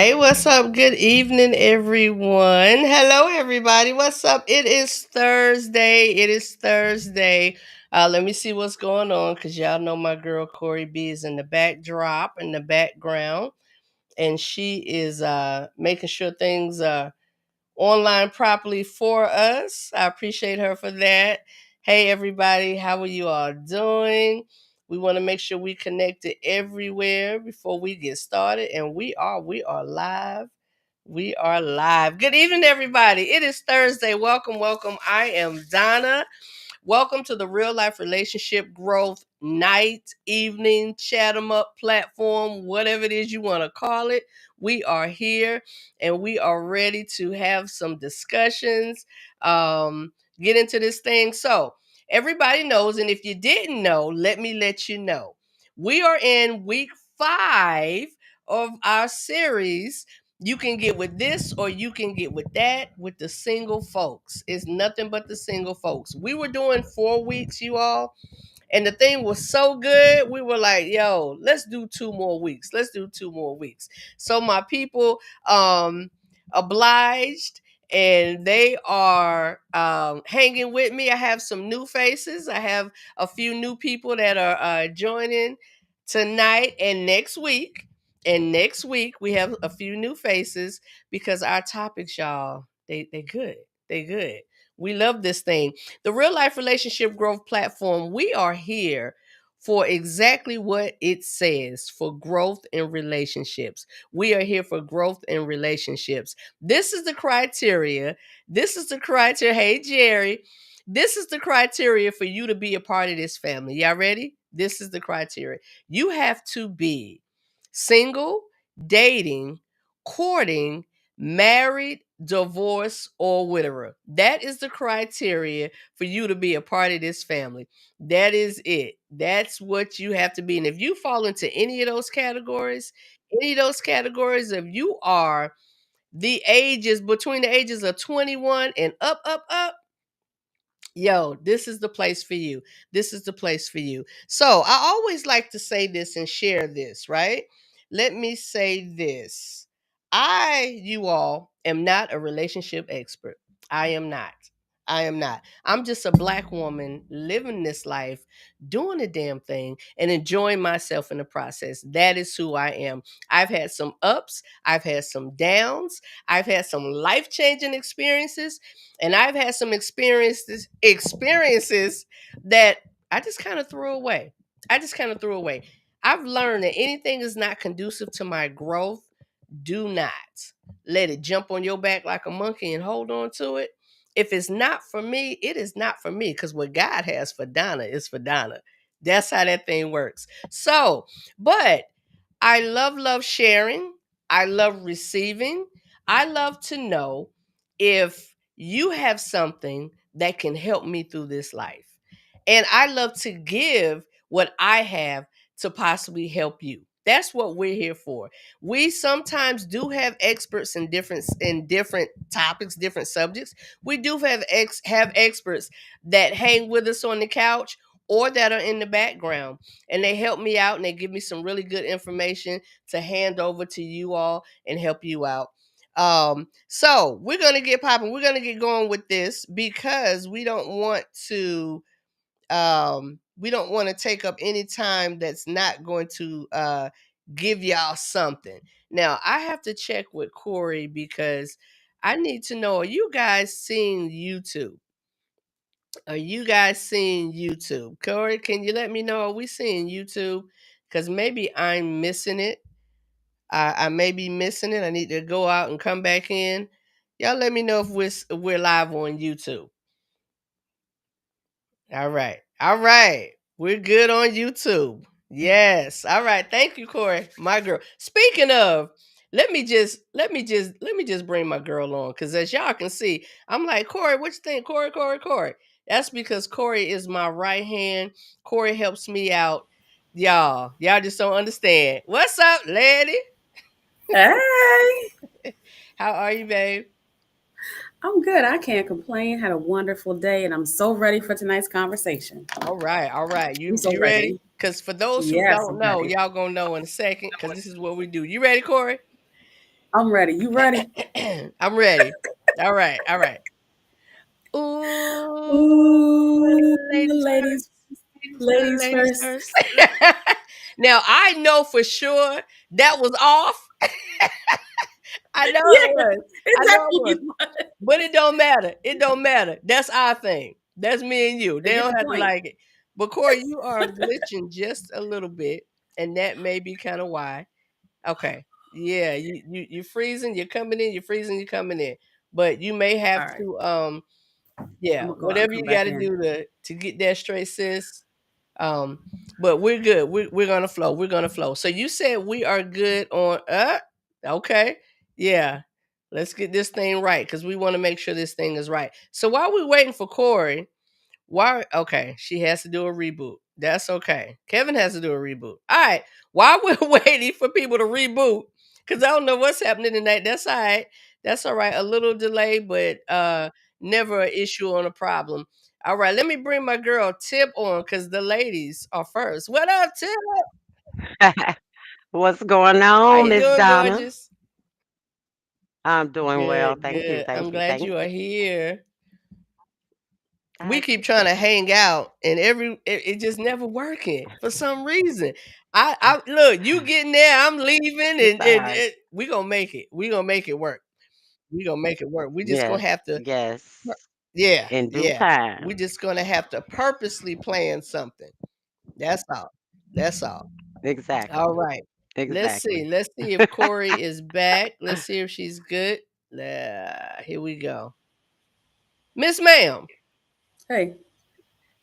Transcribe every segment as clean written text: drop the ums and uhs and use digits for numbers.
Hey, what's up? Good evening, everyone. Hello, everybody. What's up? It is Thursday. Let me see what's going on because y'all know my girl Corey B is in the backdrop, in the background, and she is making sure things online properly for us. I appreciate her for that. Hey, everybody, how are you all doing? We want to make sure we connected everywhere before we get started, and we are live. We are live. Good evening, everybody. It is Thursday. Welcome, welcome. I am Donna. Welcome to the Real Life Relationship Growth Night, Evening, Chat 'em Up platform, whatever it is you want to call it. We are here and we are ready to have some discussions, get into this thing. So, everybody knows, and if you didn't know, let me let you know. We are in week 5 of our series. You can get with this or you can get with that with the single folks. It's nothing but the single folks. We were doing 4 weeks, you all, and the thing was so good. We were like, yo, let's do 2 more weeks. Let's do 2 more weeks. So my people obliged and they are hanging with me. I have some new faces. I have a few new people that are joining tonight and next week. And next week we have a few new faces because our topics, y'all, they good. They good. We love this thing. The Real Life Relationship Growth Platform, we are here for exactly what it says, for growth in relationships. We are here for growth in relationships. This is the criteria. This is the criteria. Hey, Jerry. This is the criteria for you to be a part of this family. Y'all ready? This is the criteria. You have to be single, dating, courting, married, divorced, or widower. That is the criteria for you to be a part of this family. That is it. That's what you have to be. And if you fall into any of those categories, if you are the ages between the ages of 21 and up, yo, this is the place for you. This is the place for you. So I always like to say this and share this, right? Let me say this. You all, am not a relationship expert. I am not. I am not. I'm just a black woman living this life, doing the damn thing, and enjoying myself in the process. That is who I am. I've had some ups, I've had some downs, I've had some life changing experiences, and I've had some experiences that I just kind of threw away. I just kind of threw away. I've learned that anything is not conducive to my growth. Do not let it jump on your back like a monkey and hold on to it. If it's not for me, it is not for me because what God has for Donna is for Donna. That's how that thing works. So, but I love sharing. I love receiving. I love to know if you have something that can help me through this life. And I love to give what I have to possibly help you. That's what we're here for. We sometimes do have experts in different topics, different subjects. We do have experts that hang with us on the couch or that are in the background, and they help me out and they give me some really good information to hand over to you all and help you out. So we're gonna get popping. We're gonna get going with this because we don't want to take up any time that's not going to give y'all something. Now I have to check with Corey because I need to know, are you guys seeing YouTube? Are you guys seeing YouTube? Corey, can you let me know? Are we seeing YouTube? Because maybe I'm missing it. I may be missing it. I need to go out and come back in. Y'all let me know if we're live on YouTube. All right. All right. We're good on YouTube. Yes. All right. Thank you, Corey. My girl. Speaking of, let me just bring my girl on. Cause as y'all can see, I'm like, Corey, what you think? Corey. That's because Corey is my right hand. Corey helps me out. Y'all just don't understand. What's up, lady? Hey, How are you, babe? I'm good. I can't complain. Had a wonderful day, and I'm so ready for tonight's conversation. All right, all right. I'm You so you ready? ready. Because for those who Yes, don't I'm know, ready. y'all gonna know in a second. Because this is what we do. You ready, Corey? I'm ready. You ready? I'm ready. All right, all right. Ooh, Ooh, ladies ladies, first. Ladies first. ladies Ladies first. first. Now I know for sure that was off. I know it Yeah, was. it I know it was. definitely was. But it don't matter. It don't matter. That's our thing. That's me and you. They They get the don't have to point. like it. But Corey, you are glitching just a little bit, and that may be kind of why. Okay. Yeah, you're freezing, you're coming in, you're freezing, you're coming in. But you may have All right. to I'm yeah, gonna go out and whatever come you back gotta in. do to get that straight, sis. Um, but we're good. We're gonna flow. We're gonna flow. So you said we are good on okay. Yeah. Let's get this thing right because we want to make sure this thing is right. So while we're waiting for Corey, why okay, she has to do a reboot. That's okay. Kevin has to do a reboot. All right. While we're waiting for people to reboot, because I don't know what's happening tonight. That's all right. That's all right. A little delay, but never an issue on a problem. All right, let me bring my girl Tip on because the ladies are first. What up, Tip? What's going How on, you Miss doing, Donna? gorgeous? I'm doing well. Good, Thank you. good. I'm Thank you. glad Thank you are you. here. I We keep trying appreciate to it. hang out and it just never working for some reason. I look, you getting there, I'm leaving It's all right. and we gonna make it. We gonna make it work. We gonna make it work. We just gonna Yes. have to Yes. yeah, In due yeah. We time. just gonna have to purposely plan something. That's all. That's all. All Exactly. right. Let's see. Exactly. Let's see if Corey is back. Let's see if she's good. Here we go. Miss Ma'am. Hey.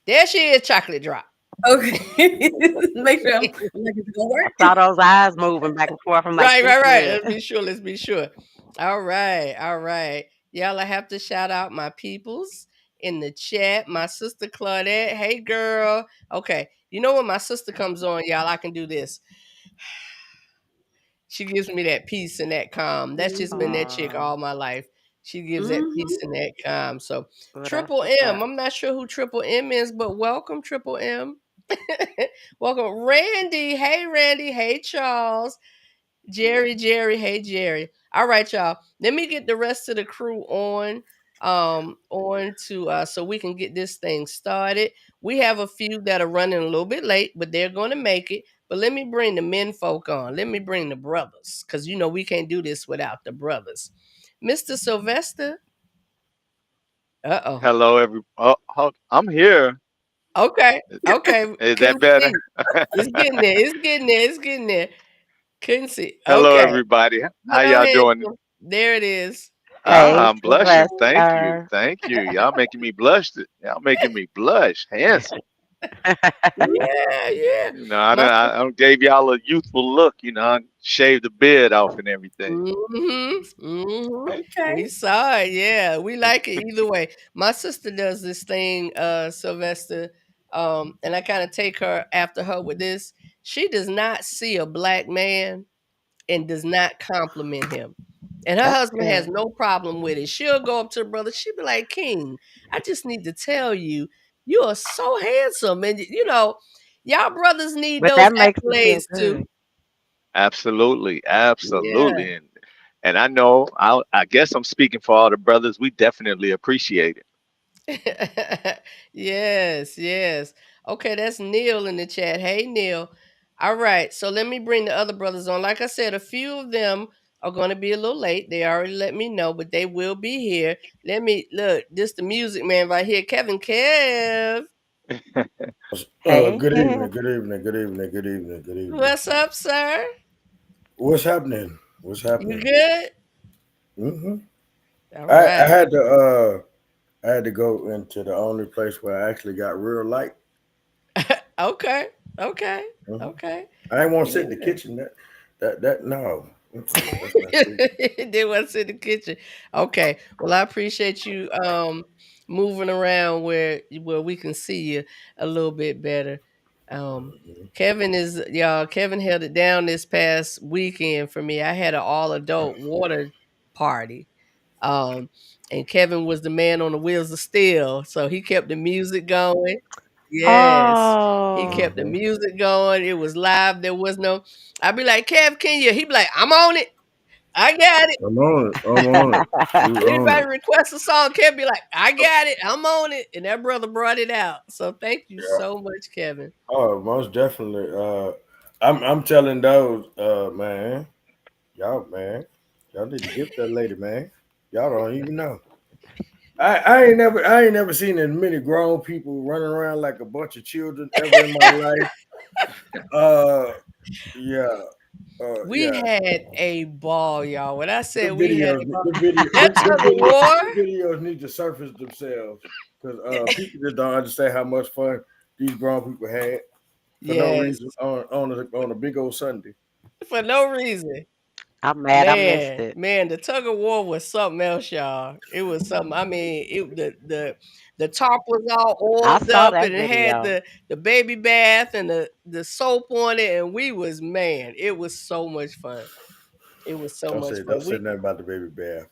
There she is, chocolate drop. Okay. Make sure I'm like, is it gonna I work? saw those eyes moving back and forth. I'm like, Right, she's right, right. good. Let's be sure. Let's be sure. All right, all right. Y'all, I have to shout out my peoples in the chat. My sister Claudette. Hey, girl. Okay. You know when my sister comes on, y'all, I can do this. She gives me that peace and that calm. That's just been Mm-hmm. that chick Oh, all my life. She gives that peace Mm-hmm. and that calm. So well, that's Triple what's M. up. I'm not sure who Triple M is, but welcome, Triple M. Welcome, Randy. Hey, Randy. Hey, Charles. Jerry, Jerry, hey Jerry. All right, y'all. Let me get the rest of the crew on to so we can get this thing started. We have a few that are running a little bit late, but they're going to make it. But let me bring the men folk on. Let me bring the brothers cuz you know we can't do this without the brothers. Mr. Sylvester. Uh-oh. Hello, I'm here. Okay. Okay. Is that Couldn't better? see. It's getting there. It's getting there. It's getting there. Couldn't see. Hello, Okay. everybody. How Hello, y'all doing? handsome. There it is. Hey, I'm blushing. Thank you. Sylvester. Thank you. Y'all making me blush. Y'all making me blush. Handsome. Yeah, yeah. I My done, sis gave y'all a youthful look. I shaved the beard off and everything. mhm, mhm. Okay. We saw it, yeah. We like it either way. My sister does this thing, Sylvester, and I kinda take her after her with this. She does not see a black man and does not compliment him. And her That's husband has good. no problem with it. She'll go up to her brother, she'll be like, "King, I just need to tell you, you are so handsome." And y'all brothers need But those that makes me feel accolades too. good. Absolutely. Yeah. Absolutely. And I know, I guess I'm speaking for all the brothers. We definitely appreciate it. Yes, yes. Okay, that's Neil in the chat. Hey, Neil. All right, so let me bring the other brothers on. Like I said, a few of them are going to be a little late. They already let me know, but they will be here. Let me look. This the music man right here, Kevin Kev. Hey, Good Kev. evening, good evening, good evening, good evening, good evening. What's up, sir? What's happening? What's You happening? good? hmm All I right. had to I had to go into the only place where I actually got real light. Okay. Okay. hmm Okay. I ain't want to sit in the Yeah. kitchen. That no, that's not cool. They was in the kitchen. Okay. Well, I appreciate you moving around where we can see you a little bit better. Um Mhm. Kevin is y'all, Kevin held it down this past weekend for me. I had an all adult water party. Um and Kevin was the man on the wheels of steel. So he kept the music going. Yes. He kept Oh, the Mhm. music going. It was live. There was no I'd be like, Kev, can you? He'd be like, I'm on it. I got it. I'm on it. I'm on it. You on Anybody it. request a song, Kevin be like, I got it. I'm on it. And that brother brought it out. So thank you Yeah. so much, Kevin. Oh, most definitely. I'm telling those, man, y'all need to get that lady, man. Y'all don't even know. I ain't never seen as many grown people running around like a bunch of children ever in my life. Yeah. We had a ball, y'all. When I said we had a ball, The tug of war. videos need to surface themselves because people just don't understand how much fun these grown people had for no reason on a big old Sunday. For no reason. I'm mad I missed it. Man, the tug of war was something else, y'all. It was something. I mean, the top was all I oiled saw up, that and it had video. the baby bath and the soap on it, and we was it was so much fun. It was so much fun. Don't say nothing about the baby bath.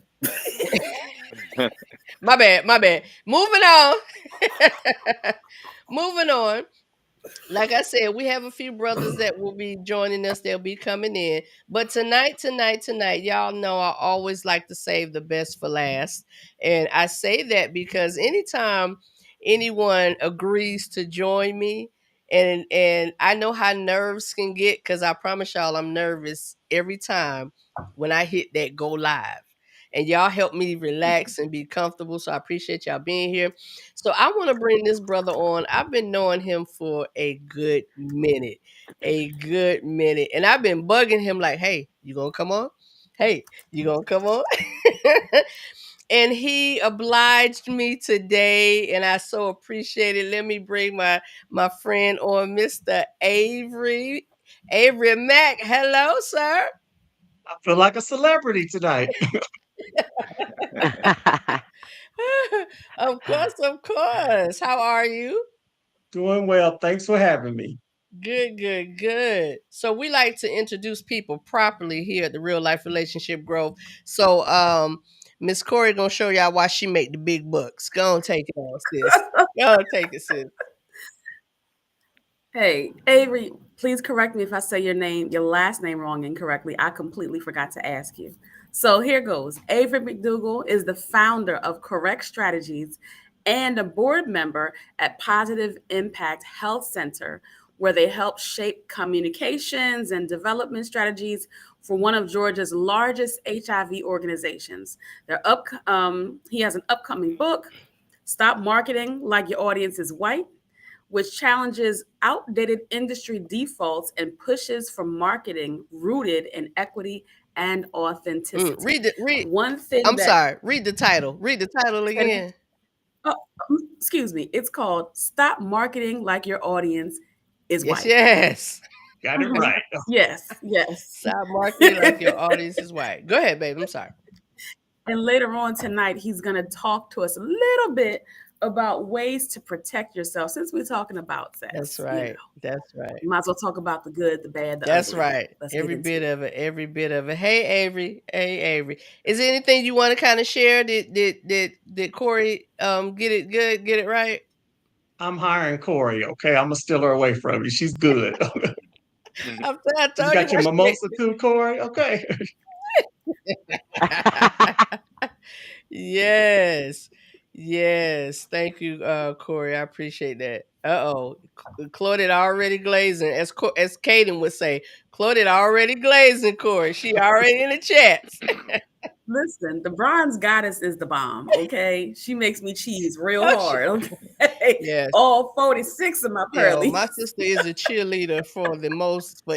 My bad. Moving on. Moving on. Like I said, we have a few brothers that will be joining us. They'll be coming in. But tonight, y'all know I always like to save the best for last. And I say that because anytime anyone agrees to join me, and I know how nerves can get, because I promise y'all I'm nervous every time when I hit that go live. And y'all help me relax and be comfortable. So I appreciate y'all being here. So I want to bring this brother on. I've been knowing him for a good minute. And I've been bugging him like, hey, you gonna come on? Hey, you gonna come on? And he obliged me today, and I so appreciate it. Let me bring my friend on, Mr. Avery. Avery Mack. Hello, sir. I feel like a celebrity tonight. Of course. How are you? Doing well. Thanks for having me. Good. So we like to introduce people properly here at the Real Life Relationship Growth. So Miss Corey gonna show y'all why she make the big bucks. Go on, take it on, sis. Go on, take it, sis. Hey, Avery, please correct me if I say your last name wrong incorrectly. I completely forgot to ask you. So here goes. Avery McDougall is the founder of Correct Strategies and a board member at Positive Impact Health Center, where they help shape communications and development strategies for one of Georgia's largest HIV organizations. He has an upcoming book, Stop Marketing Like Your Audience is White, which challenges outdated industry defaults and pushes for marketing rooted in equity and authenticity. Read the title. Read the title again. Excuse me. It's called Stop Marketing Like Your Audience is White. Yes. Got it right. Yes. Stop marketing like your audience is white. Go ahead, babe. I'm sorry. And later on tonight, he's going to talk to us a little bit about ways to protect yourself, since we're talking about sex. That's right. That's right. You might as well talk about the good, the bad, the That's ugly. right. Every bit of it. Hey, Avery. Is there anything you want to kind of share? Did Corey get it good? Get it right? I'm hiring Corey. Okay, I'm gonna steal her away from you. She's good. I You got your mimosa too, Corey. Okay. Yes. Thank you, Corey. I appreciate that. Claudette already glazing, as Kaden would say. Claudette already glazing, Corey. She already in the chats. Listen, the bronze goddess is the bomb, okay? She makes me cheese real hard, okay? Yes. All 46 of my pearlies. My sister is a cheerleader for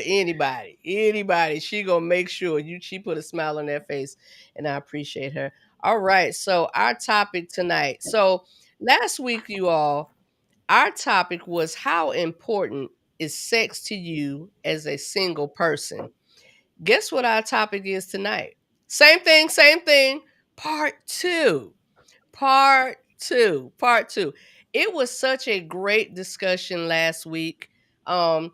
anybody. Anybody. She gonna make sure she put a smile on their face, and I appreciate her. All right, so our topic tonight. So last week, you all, our topic was how important is sex to you as a single person? Guess what our topic is tonight? Same thing. Part two. It was such a great discussion last week. And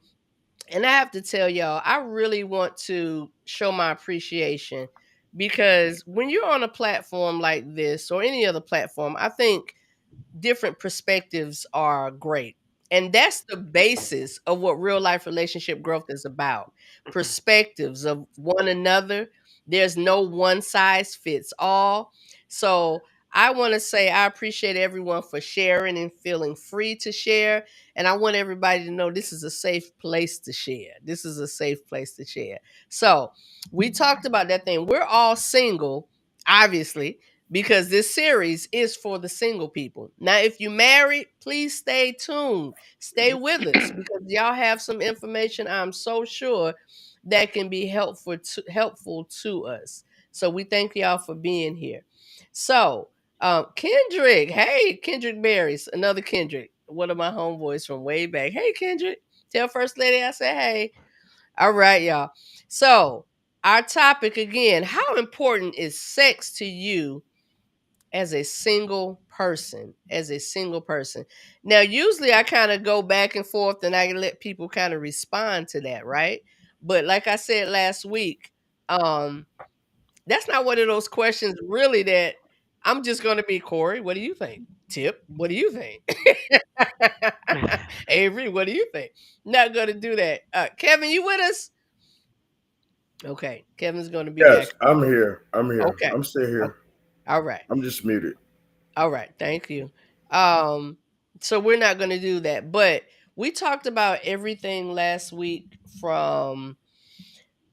I have to tell y'all, I really want to show my appreciation, because when you're on a platform like this or any other platform, I think different perspectives are great. And that's the basis of what real life relationship growth is about. Perspectives of one another There's no one size fits all. So I want to say I appreciate everyone for sharing and feeling free to share. And I want everybody to know this is a safe place to share. This is a safe place to share. So we talked about that thing. We're all single, obviously, because this series is for the single people. Now, if you married, please stay tuned. Stay with us because y'all have some information, I'm so sure, that can be helpful to us. So we thank y'all for being here. So Kendrick, hey, Kendrick Berries, another Kendrick, one of my homeboys from way back. Hey, Kendrick, tell First Lady I said hey. All right, y'all. So our topic again: how important is sex to you as a single person? As a single person. Now, usually I kind of go back and forth, and I let people kind of respond to that, right? But like I said last week, that's not one of those questions really that I'm just going to be Corey. What do you think? Tip, what do you think? Avery, what do you think? Not going to do that. Kevin, you with us? Okay, Kevin's going to be Yes, back. I'm here. I'm here. Okay. I'm still here. All right. I'm just muted. All right. Thank you. So we're not going to do that, but we talked about everything last week from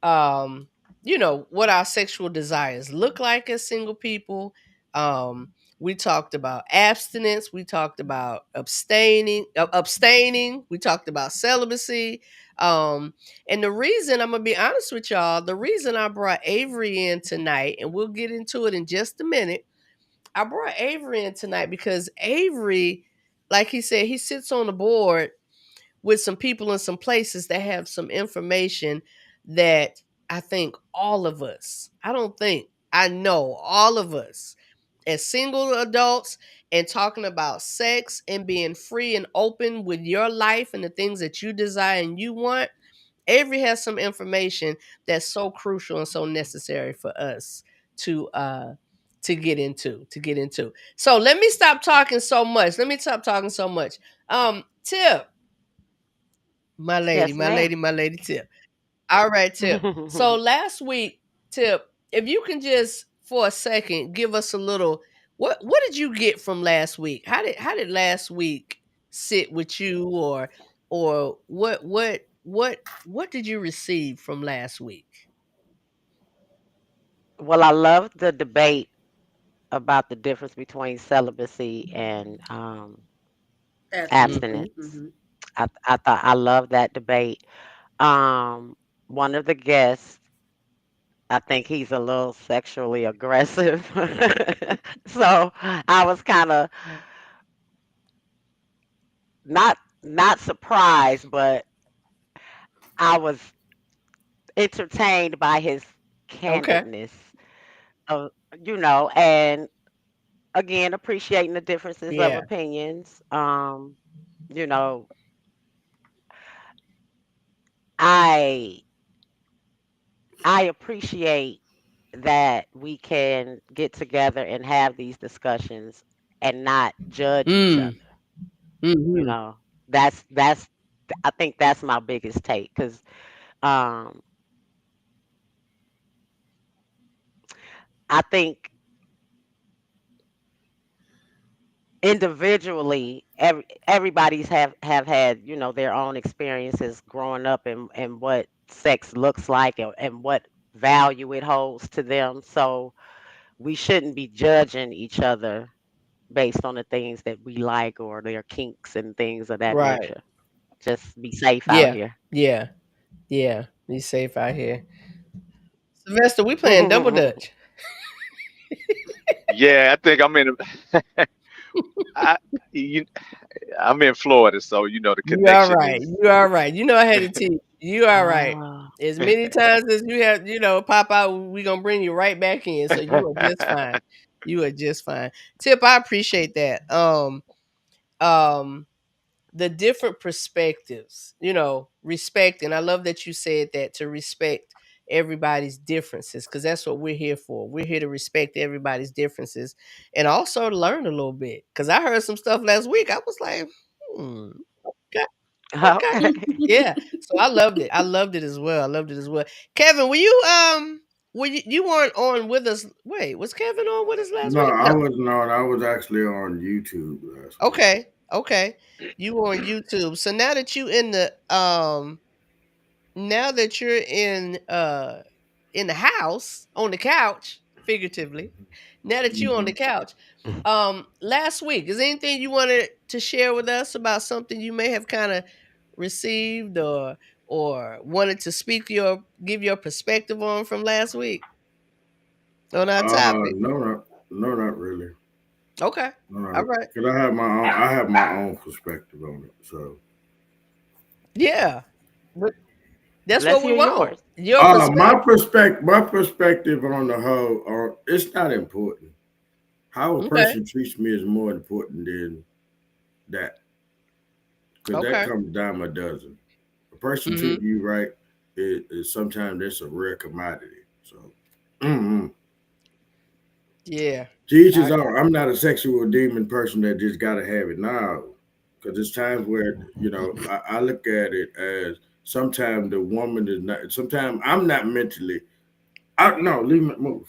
what our sexual desires look like as single people. We talked about abstinence, we talked about abstaining, we talked about celibacy. And the reason, I'm gonna be honest with y'all, the reason I brought Avery in tonight, and we'll get into it in just a minute. I brought Avery in tonight because Avery, like he said, he sits on the board with some people in some places that have some information that I think all of us, I know all of us as single adults and talking about sex and being free and open with your life and the things that you desire and you want. Avery has some information that's so crucial and so necessary for us to get into. So let me stop talking so much. Tip, my lady, Yes, ma'am. my lady Tip. All right, Tip. So last week, Tip, if you can just for a second give us a little, what did you get from last week? How did last week sit with you, or what did you receive from last week? Well, I love the debate about the difference between celibacy and abstinence. Mm-hmm. I thought I love that debate. Um, One of the guests, I think he's a little sexually aggressive, so I was kind of not surprised, but I was entertained by his Okay. candidness. Of, and again, appreciating the differences of Yeah. opinions. You know, I I appreciate that we can get together and have these discussions and not judge each Mm. other. You Mm-hmm. know, that's I think that's my biggest take because um, I think individually everybody's have had their own experiences growing up and what sex looks like and what value it holds to them, so we shouldn't be judging each other based on the things that we like or their kinks and things of that Right. nature. Just be safe out Yeah. here. Yeah. Yeah. Be safe out here. Sylvester, we playing double dutch. Yeah, I think I'm in. I, you, I'm in Florida, so the You are connection right. is. You are right. You know I had to teach. You are right. Oh. As many times as you have, pop out, we're gonna bring you right back in. So you are just fine. You are just fine. Tip, I appreciate that. Um the different perspectives, respect, and I love that you said that, to respect everybody's differences, because that's what we're here for. We're here to respect everybody's differences and also to learn a little bit. Because I heard some stuff last week. I was like, okay, okay. Okay. Yeah. So I loved it. I loved it as well. Kevin, will you well, you weren't on with us. Wait, was Kevin on with us last No, week? I No. wasn't on. I was actually on YouTube last week. Okay. You were on YouTube. So now that you in the now that you're in the house on the couch, figuratively, now that you're on the couch, last week, is there anything you wanted to share with us about something you may have kind of received or wanted to give your perspective on from last week on our topic? No, not really. Okay. No, All right. because I have my own perspective on it. So Yeah. But that's Let's what we hear want. yours. Your perspective. my perspective on the whole, it's not important. How a Okay. person treats me is more important than that, because that Okay. comes dime a dozen. A person Mhm. treating you right is sometimes that's a rare commodity. So, mm-hmm. Yeah. Jesus, I- I'm not a sexual demon person that just gotta have it now. Because there's times where I look at it as sometimes the woman is not. Sometimes I'm not mentally. No, leave me move.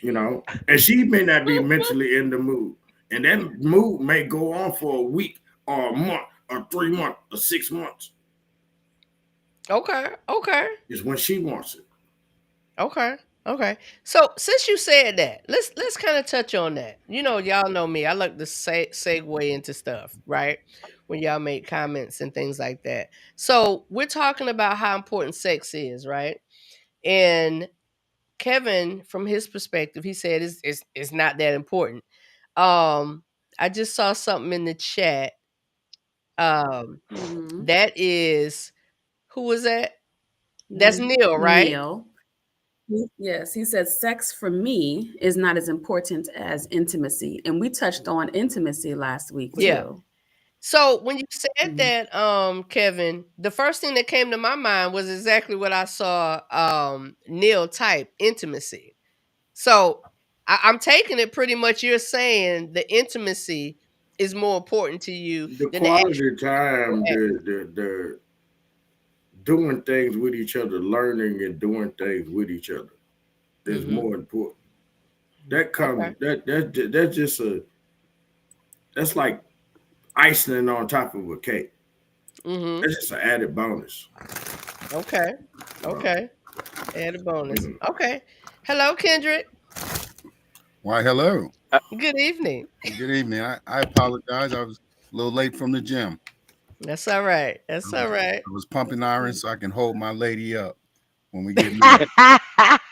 And she may not be mentally in the mood, and that mood may go on for a week or a month or 3 months or 6 months. Okay. Is when she wants it. Okay. So since you said that, let's kind of touch on that. Y'all know me. I like to segue into stuff, right? When y'all make comments and things like that. So we're talking about how important sex is, right? And Kevin, from his perspective, he said it's not that important. I just saw something in the chat. Mhm. That is, who was that? That's Neil, right? Neil. Yes, he said sex for me is not as important as intimacy. And we touched on intimacy last week Yeah. too. So when you said Mhm. that, Kevin, the first thing that came to my mind was exactly what I saw Neil type, intimacy. So I'm taking it pretty much you're saying the intimacy is more important to you The than the actual quality time, act. the doing things with each other, learning and doing things with each other is Mhm. more important. That Okay. comes that's just that's like icing on top of a cake. Mhm. That's just an added bonus. Okay. Okay. Add a bonus. Okay. Hello, Kendrick. Why, hello. Good evening. Good evening. I apologize. I was a little late from the gym. That's all right. That's all right. I was pumping iron so I can hold my lady up when we get married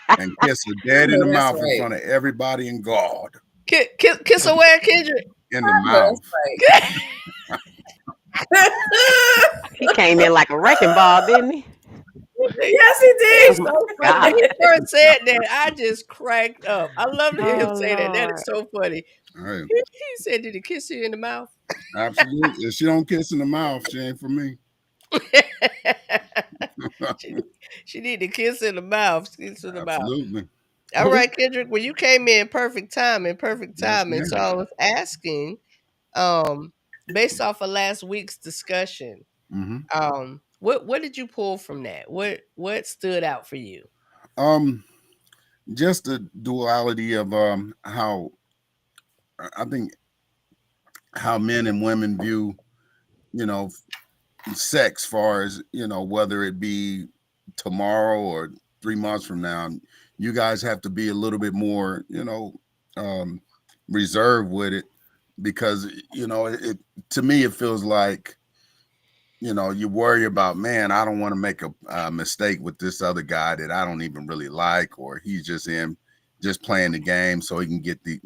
and kiss her dead in the That's mouth in right. front of everybody and God. Kiss away, Kendrick. In the mouth. He came in like a wrecking ball, didn't he? Yes, he did. Oh my So When God. he funny. first said that, I just cracked up. I love to hear him Oh say that. That is Lord. so funny. Right. He said, "Did he kiss you in the mouth?" Absolutely. If she don't kiss in the mouth, she ain't for me. she need to kiss in the mouth. Kiss in the mouth. Absolutely. All right, Kendrick. Well, you came in perfect timing. Yes, So ma'am. I was asking, based off of last week's discussion, Mhm. what did you pull from that? What stood out for you? Just the duality of how I think how men and women view, you know, sex, far as whether it be tomorrow or 3 months from now. You guys have to be a little bit more reserved with it, because it to me it feels like you worry about, man, I don't want to make a mistake with this other guy that I don't even really like, or he's just playing the game so he can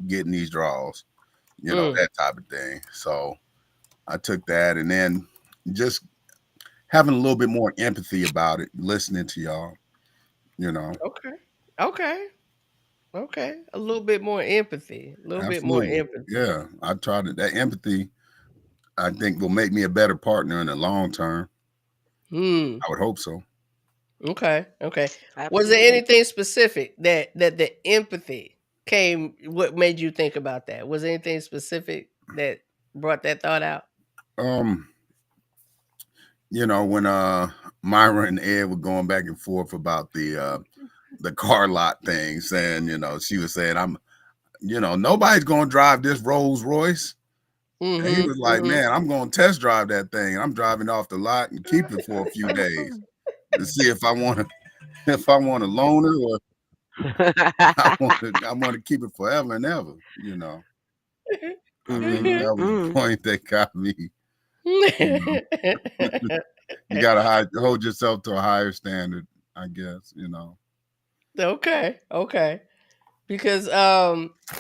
getting these draws, that type of thing. So I took that, and then just having a little bit more empathy about it, listening to y'all, Okay. A little bit more empathy. Absolutely. Yeah. I tried it. That empathy, I think, will make me a better partner in the long term. I would hope so. Okay. Absolutely. Was there anything specific that the empathy came? What made you think about that? Was there anything specific that brought that thought out? When Myra and Ed were going back and forth about the the car lot thing, saying, she was saying, nobody's gonna drive this Rolls Royce. And he was like, man, I'm gonna test drive that thing. I'm driving off the lot and keep it for a few days to see if I want to loan it or I want to keep it forever and ever. I think that was the point that got me. You gotta hold yourself to a higher standard, I guess. Okay. Because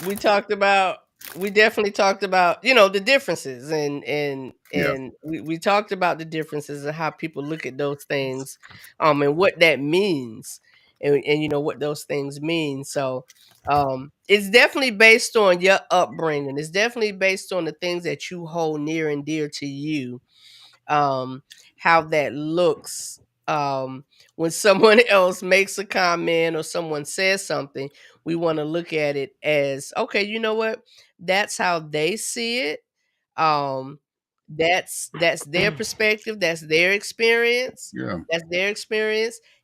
we definitely talked about the differences and we talked about the differences and how people look at those things and what that means and what those things mean. So it's definitely based on your upbringing. It's definitely based on the things that you hold near and dear to you, how that looks when someone else makes a comment or someone says something. We want to look at it as, okay, you know what, that's how they see it. That's their perspective, that's their experience.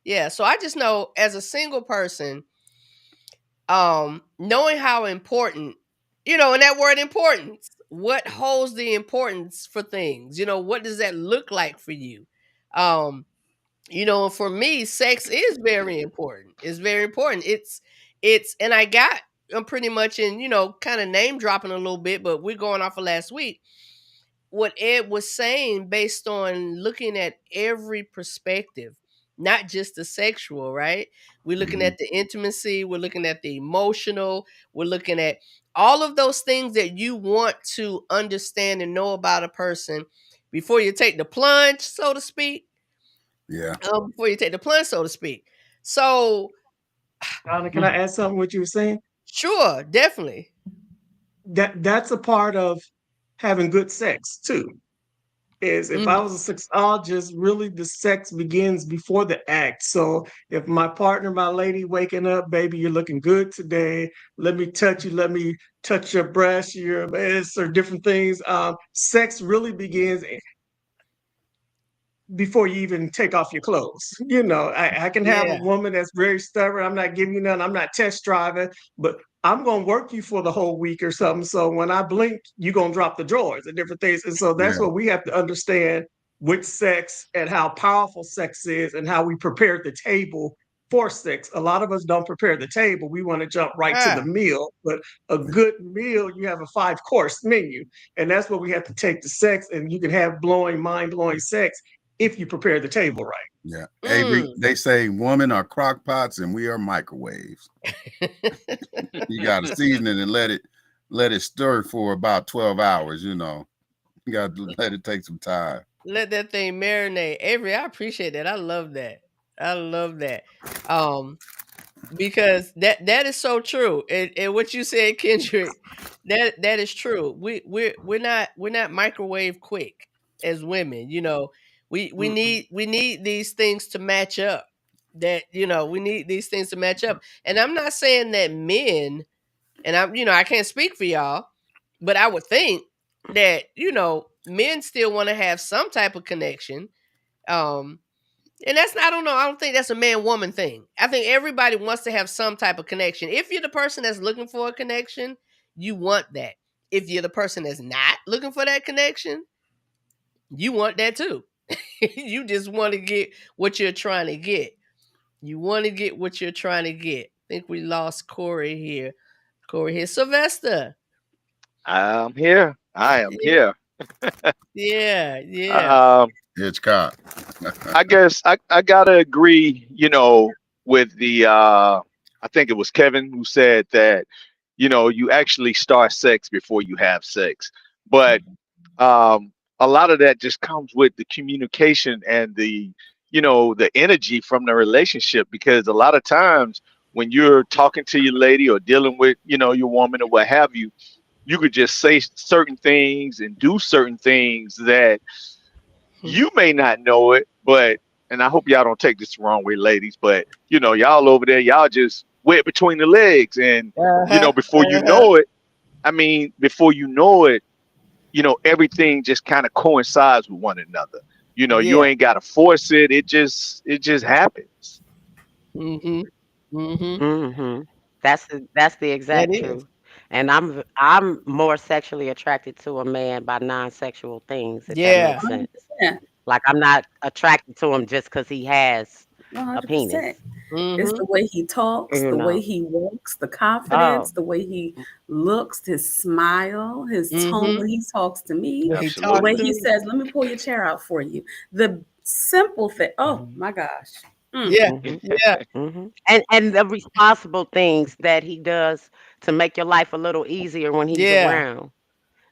Yeah, so I just know, as a single person, knowing how important, and that word importance, what holds the importance for things, what does that look like for you? For me, sex is very important. It's very important. And I'm pretty much in, kind of name dropping a little bit, but we're going off of last week. What Ed was saying, based on looking at every perspective, not just the sexual, right? We're looking at the intimacy, we're looking at the emotional, we're looking at all of those things that you want to understand and know about a person before you take the plunge, so to speak. Yeah. Before you take the plunge, so to speak. So, Donna, can I add something what you were saying? Sure, definitely. That's a part of having good sex too. Is if I was a sexologist, really the sex begins before the act. So if my partner, my lady, waking up, baby, you're looking good today. Let me touch you. Let me touch your breast, your ass, or different things. Sex really begins before you even take off your clothes. I can have a woman that's very stubborn. I'm not giving you none. I'm not test driving, but I'm going to work you for the whole week or something. So when I blink, you're going to drop the drawers and different things. And so that's what we have to understand with sex and how powerful sex is and how we prepare the table for sex. A lot of us don't prepare the table. We want to jump right to the meal, but a good meal, you have a 5-course menu. And that's what we have to take to sex. And you can have mind-blowing sex if you prepare the table right. Yeah. Avery, they say women are crock pots and we are microwaves. You got to season it and let it stir for about 12 hours, You got to let it take some time. Let that thing marinate. Avery, I appreciate that. I love that. Because that is so true. And what you said, Kendrick, that is true. We're not microwave quick as women. We need these things to match up. We need these things to match up. And I'm not saying that men, and I can't speak for y'all, but I would think that men still want to have some type of connection. And that's, I don't know, I don't think that's a man-woman thing. I think everybody wants to have some type of connection. If you're the person that's looking for a connection, you want that. If you're the person that's not looking for that connection, you want that too. You just want to get what you're trying to get. I think we lost Corey here. Sylvester. I'm here. I am here. Yeah. Hitchcock. I guess I gotta agree, with the I think it was Kevin who said that, you actually start sex before you have sex. But a lot of that just comes with the communication and the energy from the relationship, because a lot of times when you're talking to your lady or dealing with, your woman or what have you, you could just say certain things and do certain things that you may not know it, but, and I hope y'all don't take this the wrong way, ladies, but y'all over there, y'all just wet between the legs, and before you know it, everything just kind of coincides with one another. You ain't got to force it. It just happens. Mm-hmm. That's the That exact is. truth. And I'm more sexually attracted to a man by non-sexual things, if that Yeah. makes sense. 100%. Like I'm not attracted to him just because he has a penis. 100%. It's Mm-hmm. the way he talks, You the way know. he walks, the Oh, confidence, the way he looks, his smile, his tone Mm-hmm. when he talks to me, When he the talks way Absolutely. to he me. says, "Let me pull your chair out for you." The simple thing. Oh my gosh. Mm. Yeah. hmm Yeah. and the responsible things that he does to make your life a little easier when he's Yeah. around.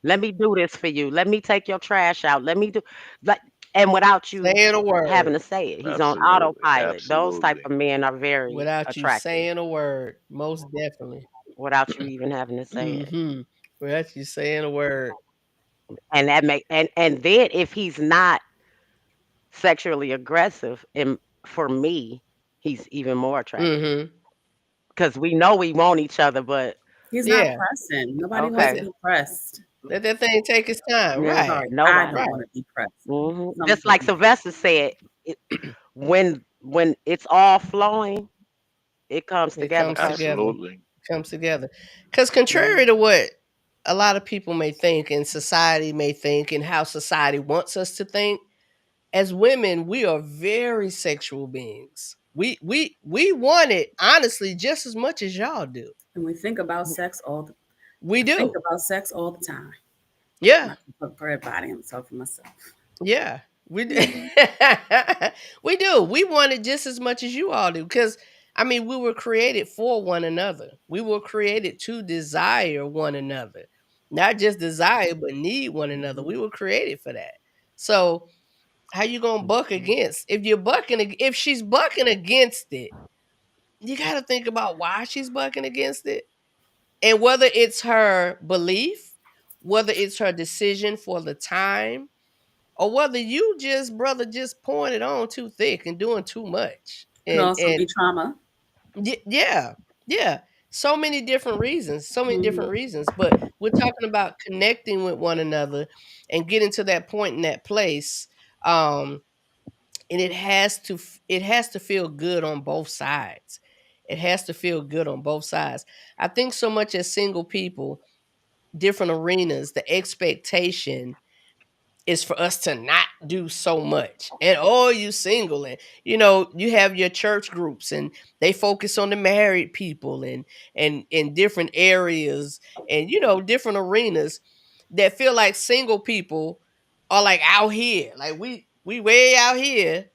Let me do this for you. Let me take your trash out. Let me do like and without you Saying a having word. to say it. He's on Absolutely. autopilot. Those type Absolutely. of men are very Without you attractive saying a word. Most definitely. without you even having to say it. Mm-hmm. Without you saying a word. And that make and then if he's not sexually aggressive and for me, he's even more attractive. Mm-hmm. Because we know we want each other, but He's not Yeah. pressing. Nobody wants to okay. be pressed. Let that thing take its time. Yeah, Right. Sorry, I nobody. don't Right. want to be pressed. Some Just like people. Sylvester said, it, when it's all flowing, it comes It together comes together. perfectly. Absolutely. Comes together. Because hmm contrary to what a lot of people may think and society may think and how society wants us to think, as women, we are very sexual beings. We want it honestly just as much as y'all do. And we think about sex We I think do. about sex all the time. Yeah. Not for everybody, I'm talking for myself. Yeah. We do. We do. We want it just as much as you all do. Because I mean, we were created for one another. We were created to desire one another. Not just desire, but need one another. We were created for that. So how you gonna buck against? If she's bucking against it, you got to think about why she's bucking against it and whether it's her belief, whether it's her decision for the time, or whether you just brother just pouring it on too thick and doing too much. Could also And be trauma. yeah, yeah, so many different reasons, so many different Mhm. reasons. But we're talking about connecting with one another and getting to that point in that place. And it has to feel good on both sides. It has to feel good on both sides. I think so much as single people, different arenas, the expectation is for us to not do so much. And oh, you single, and you have your church groups and they focus on the married people and in different areas and different arenas that feel like single people are like out here. Like we way out here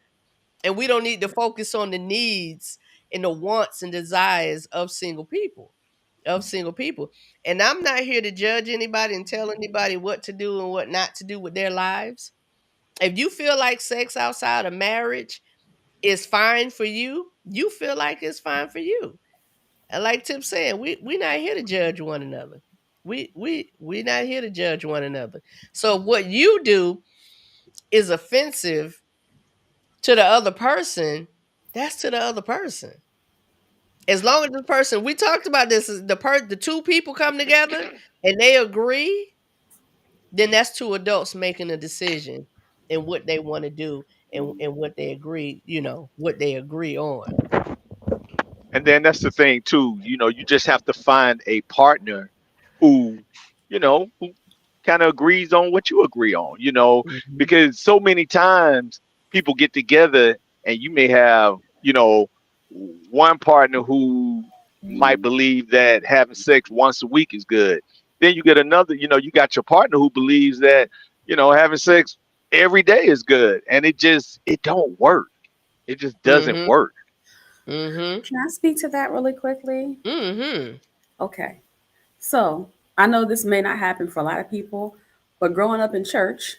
and we don't need to focus on the needs and the wants and desires of single people. And I'm not here to judge anybody and tell anybody what to do and what not to do with their lives. If you feel like sex outside of marriage is fine for you, you feel like it's fine for you. And like Tip said, we not here to judge one another. We not here to judge one another. So what you do is offensive to the other person, that's to the other person. As long as the person, we talked about this, is the two people come together and they agree, then that's two adults making a decision and what they want to do and what they agree, what they agree on. And then that's the thing too. You just have to find a partner who, who kind of agrees on what you agree on. Mhm. Because so many times people get together and you may have, one partner who might believe that having sex once a week is good. Then you get another, you got your partner who believes that, having sex every day is good. And it don't work. It just doesn't Mhm. work. Mhm. Can I speak to that really quickly? Mhm. Okay. So I know this may not happen for a lot of people, but growing up in church,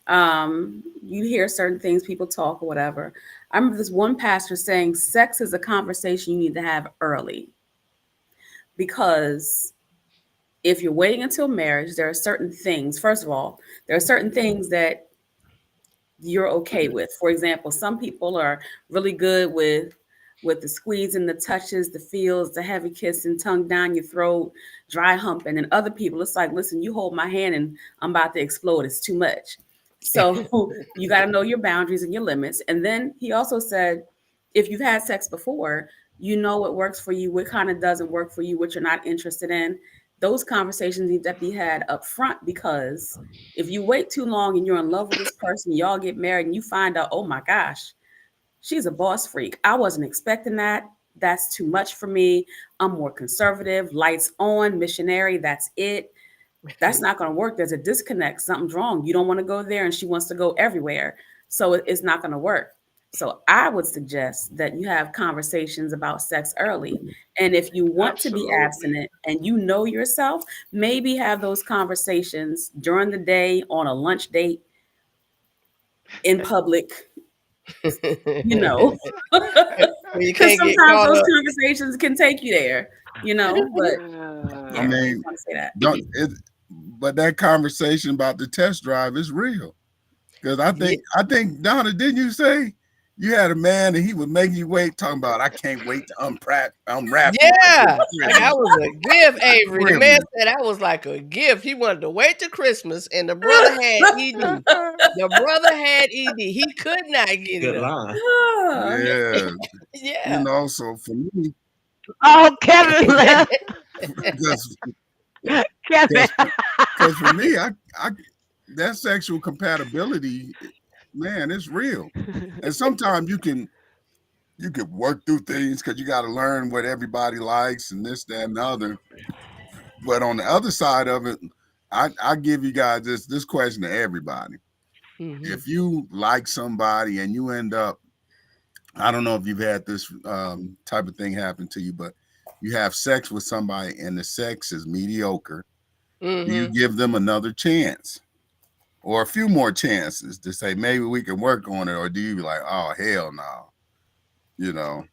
you hear certain things, people talk or whatever. I remember this one pastor saying sex is a conversation you need to have early because if you're waiting until marriage, there are certain things. First of all, there are certain things that you're okay with. For example, some people are really good with the squeezing, the touches, the feels, the heavy kissing, tongue down your throat, dry humping, and other people, it's like, listen, you hold my hand and I'm about to explode. It's too much. So you got to know your boundaries and your limits. And then he also said, if you've had sex before, You know what works for you, what kind of doesn't work for you, what you're not interested in. Those conversations need to be had up front, because if you wait too long and you're in love with this person, y'all get married and you find out, oh my gosh, she's a boss freak. I wasn't expecting that. That's too much for me. I'm more conservative, lights on, missionary. That's it. That's not going to work. There's a disconnect. Something's wrong. You don't want to go there and she wants to go everywhere. So it's not going to work. So I would suggest that you have conversations about sex early. And if you want to be abstinent and you know yourself, maybe have those conversations during the day, on a lunch date, in public, you know. Because sometimes those conversations can take you there, you know. But I mean, want to say that. But that conversation about the test drive is real. Because I think Donna, didn't you say you had a man and he was making you wait, talking about, I can't wait to unwrap. Yeah, that was a gift, Avery. The man said that was like a gift. He wanted to wait till Christmas, and the brother had ED. The brother had ED. He could not get it up. Yeah. Yeah. You know, so for me. Oh, Kevin left. Because for me, I that sexual compatibility, man, it's real. And sometimes you can work through things because you got to learn what everybody likes and this, that, and the other. But on the other side of it, I give you guys this question to everybody. Mm-hmm. If you like somebody and you end up, I don't know if you've had this type of thing happen to you, but you have sex with somebody and the sex is mediocre. Mm-hmm. Do you give them another chance or a few more chances to say, maybe we can work on it? Or do you be like, oh, hell no, you know?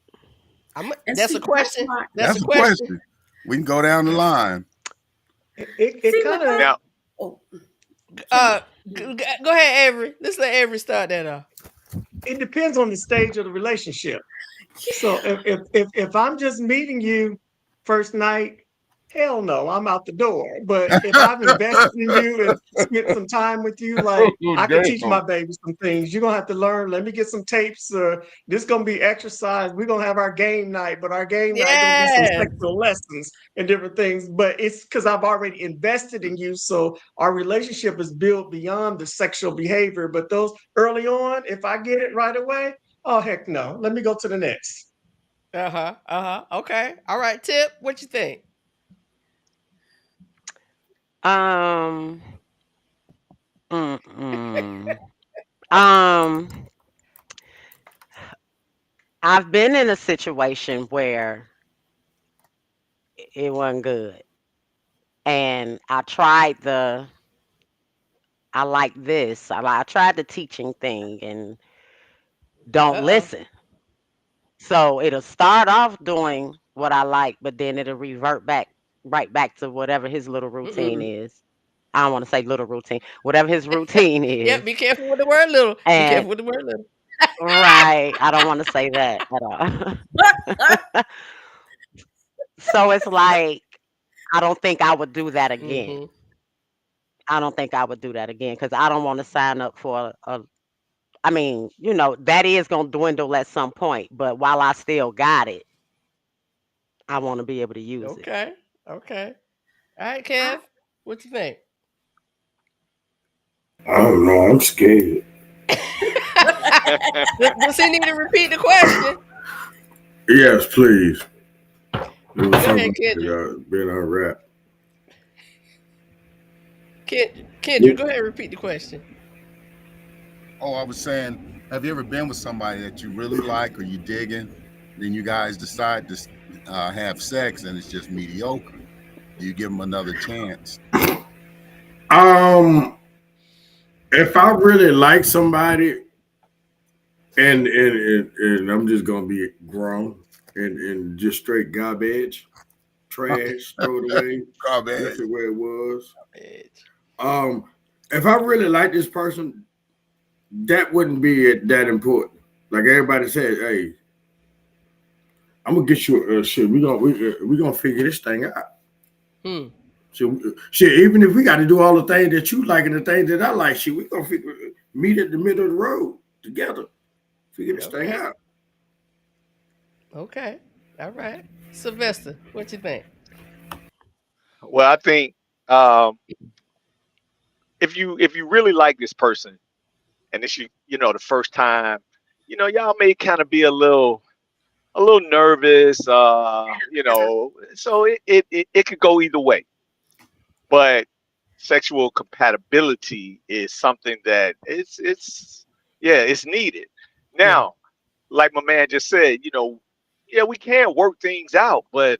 That's a question. That's a question. We can go down the line. It kind of now. Go ahead, Avery. Let's let Avery start that off. It depends on the stage of the relationship. So if I'm just meeting you first night, hell no, I'm out the door. But if I've invested in you and spent some time with you, like I can teach my baby some things. You're gonna have to learn. Let me get some tapes. This gonna be exercise. We're gonna have our game night, but our game night gonna be some sexual lessons and different things. But it's because I've already invested in you, so our relationship is built beyond the sexual behavior. But those early on, if I get it right away, oh heck no. Let me go to the next. Okay. All right, Tip. What you think? I've been in a situation where it wasn't good. And I tried I like this. I tried the teaching thing and don't listen. So it'll start off doing what I like, but then it'll revert right back to whatever his little routine is. I don't want to say little routine, whatever his routine is. Yeah, be careful with the word little. Be careful with the word little. Right. I don't want to say that at all. So it's like, I don't think I would do that again. Mm-hmm. I don't think I would do that again because I don't want to sign up for I mean, you know, that is going to dwindle at some point, but while I still got it, I want to be able to use it. Okay. All right, Kev, what you think? I don't know. I'm scared. Does he need to repeat the question? Yes, please. Go ahead, Kendra. Been unwrapped. Kendra, go ahead and repeat the question. Oh, I was saying, have you ever been with somebody that you really like or you digging, then you guys decide to have sex and it's just mediocre? Do you give them another chance? If I really like somebody and I'm just gonna be grown and just straight garbage, trash, throw it away, garbage. That's the way it was. If I really like this person, that wouldn't be that important. Like everybody said, hey, I'm gonna get you shit. We gonna figure this thing out. Shit, even if we got to do all the things that you like and the things that I like, shit, we gonna meet at the middle of the road together, figure this thing out. Okay. All right. Sylvester, what you think? Well, I think um, if you really like this person and it's the first time, y'all may kind of be a little nervous, so it could go either way. But sexual compatibility is something that it's needed. Yeah. Now, like my man just said, yeah, we can work things out, but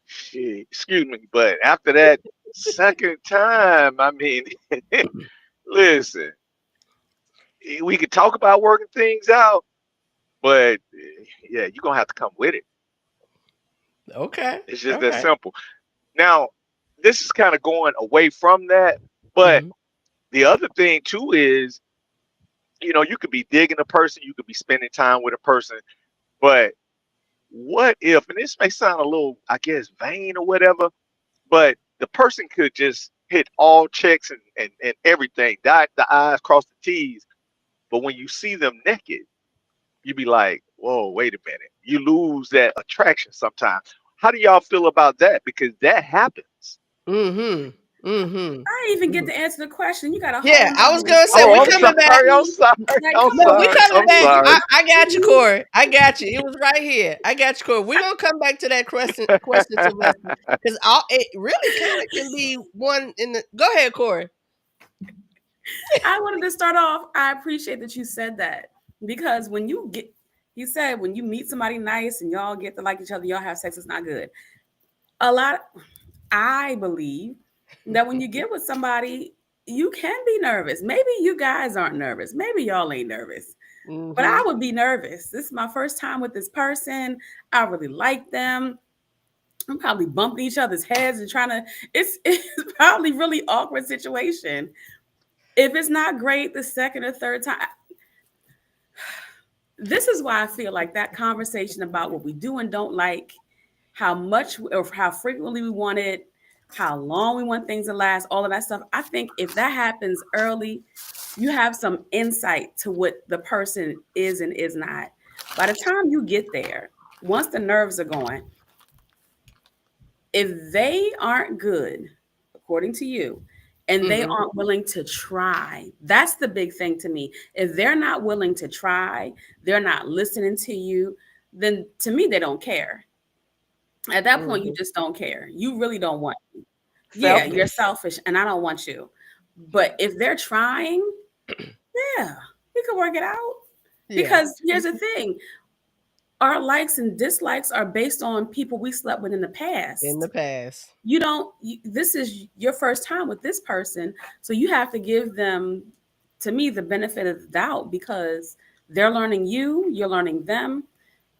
shit, excuse me, but after that second time, I mean, listen, we could talk about working things out, but yeah, you're gonna have to come with it. Okay. It's just that Okay. simple. Now, this is kind of going away from that, but Hmm. the other thing too is, you could be digging a person, you could be spending time with a person, but what if, and this may sound a little, I guess, vain or whatever, but the person could just hit all checks and everything, dot the I's, cross the T's, but when you see them naked, you be like, whoa, wait a minute. You lose that attraction sometimes. How do y'all feel about that? Because that happens. Mm-hmm. Mm-hmm. I didn't even get to answer the question. You got a whole Yeah, I was nother gonna say Oh, we I'm response. coming back. sorry. I'm sorry. Like, I'm come No, we on, sorry. coming I'm back. Corey. sorry. I got you, Corey. I got you. It was right here. I got you, Corey. We're gonna come back to that question, Sylvester, because it really kind of can be one in the. Go ahead, Corey. I wanted to start off. I appreciate that you said that because you said when you meet somebody nice and y'all get to like each other, y'all have sex, it's not good. I believe that when you get with somebody, you can be nervous. Maybe you guys aren't nervous. Maybe y'all ain't nervous. But I Mm-hmm. would be nervous. This is my first time with this person. I really like them. I'm probably bumping each other's heads and trying to, it's probably really awkward situation. If it's not great the second or third time, this is why I feel like that conversation about what we do and don't like, how much or how frequently we want it, how long we want things to last, all of that stuff. I think if that happens early, you have some insight to what the person is and is not. By the time you get there, once the nerves are going, if they aren't good, according to you, and they Mm-hmm. aren't willing to try, that's the big thing to me. If they're not willing to try, they're not listening to you, then to me, they don't care. At that point, you Mm-hmm. just don't care. You really don't want. Yeah, you're Selfish. selfish, and I don't want you. But if they're trying, yeah, we can work it out. Yeah. Because here's the thing: our likes and dislikes are based on people we slept with in the In the past. past. You don't. This is your first time with this person, so you have to give them, to me, the benefit of the doubt because they're learning you, you're learning them,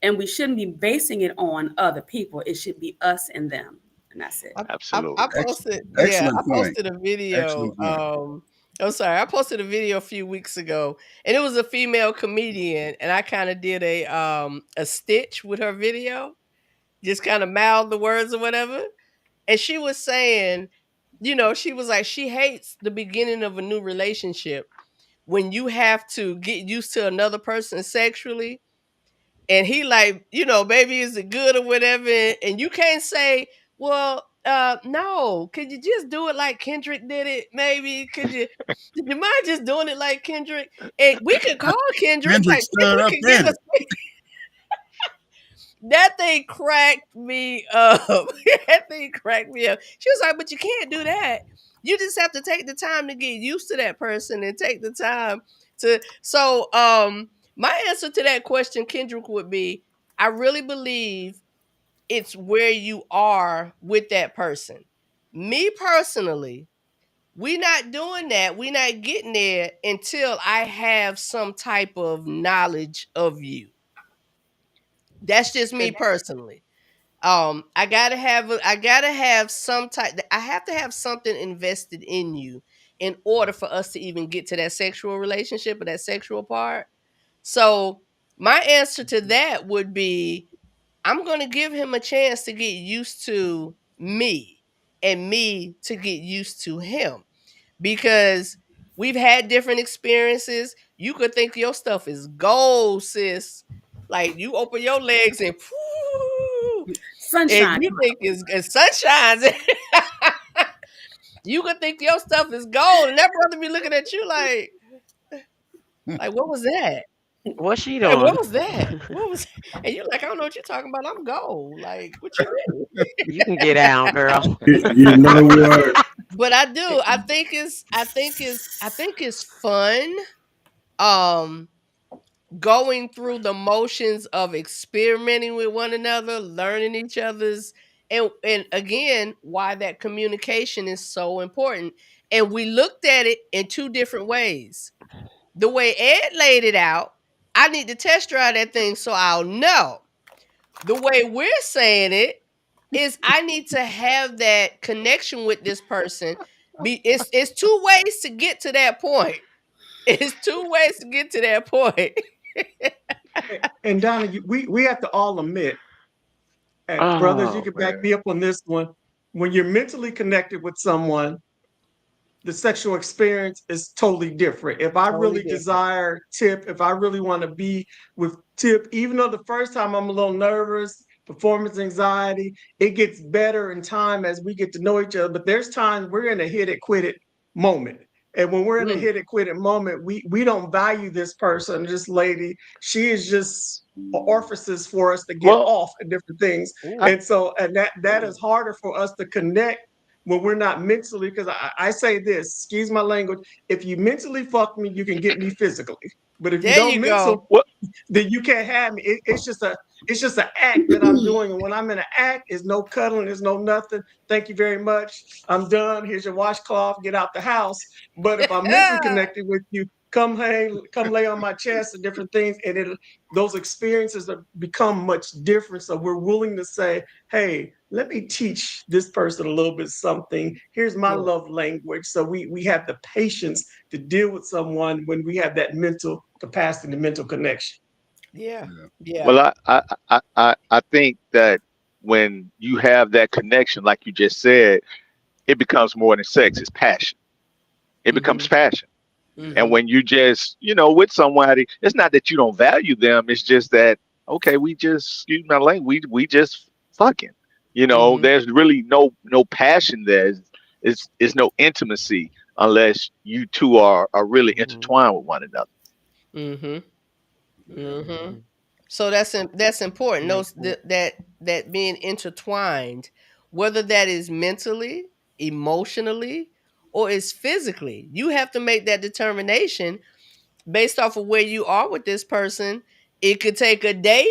and we shouldn't be basing it on other people. It should be us and them, and that's it. I Absolutely. posted, yeah, I Excellent point. posted a video. Excellent point. I'm sorry, I posted a video a few weeks ago, and it was a female comedian, and I kind of did a stitch with her video, just kind of mouthed the words or whatever. And she was saying, she was like, she hates the beginning of a new relationship when you have to get used to another person sexually. And he like, baby, is it good or whatever? And you can't say, well, no, could you just do it like Kendrick did it? Maybe could you mind just doing it like Kendrick? And we could call Kendrick, Kendrick like stood Kendrick up could give in us it. that thing cracked me up. That thing cracked me up. She was like, but you can't do that. You just have to take the time to get used to that person and take the time to my answer to that question, Kendrick, would be I really believe it's where you are with that person. Me personally, we not doing that. We not getting there until I have some type of knowledge of you. That's just me personally. I gotta have some type. I have to have something invested in you in order for us to even get to that sexual relationship or that sexual part. So my answer to that would be I'm gonna give him a chance to get used to me and me to get used to him because we've had different experiences. You could think your stuff is gold, sis, Like you open your legs and and Sunshine. you think it's sunshine. You could think your stuff is gold, and that brother be looking at you like what was that? What's she Like, what doing? was that? What was? And you're like, I don't know what you're talking about. I'm gold. Like, what you mean? You can get down, girl. You know what? But I do. I think it's fun. Going through the motions of experimenting with one another, learning each other's, and again, why that communication is so important. And we looked at it in two different ways. The way Ed laid it out, I need to test drive that thing so I'll know. The way we're saying it is I need to have that connection with this person. It's two ways to get to that point. It's two ways to get to that point. And Donna, we have to all admit, and brothers, you can back me up on this one. When you're mentally connected with someone, the sexual experience is totally different. If I really desire Tip, if I really want to be with Tip, even though the first time I'm a little nervous, performance anxiety, it gets better in time as we get to know each other. But there's times we're in a hit it, quit it moment. And when we're in a hit it, quit it moment, we don't value this person, this lady. She is just an orifice for us to get off at different things. And so, and that is harder for us to connect when we're not mentally, because I say this, excuse my language, if you mentally fuck me, you can get me physically. But if you don't mental, then you can't have me. It's just an act that I'm doing. And when I'm in an act, there's no cuddling, there's no nothing. Thank you very much. I'm done. Here's your washcloth, get out the house. But if I'm mentally connected with you, come hang, come lay on my chest and different things. And those experiences have become much different. So we're willing to say, hey, let me teach this person a little bit something. Here's my love language. So we have the patience to deal with someone when we have that mental capacity, the mental connection. Yeah. Well, I think that when you have that connection, like you just said, it becomes more than sex. It's passion. It becomes passion. And when you just, with somebody, it's not that you don't value them. It's just that, okay, we just, excuse my language, we just fucking, there's really no passion there. It's no intimacy unless you two are really intertwined with one another. So that's important. That being intertwined, whether that is mentally, emotionally, or is physically, you have to make that determination based off of where you are with this person. It could take a day,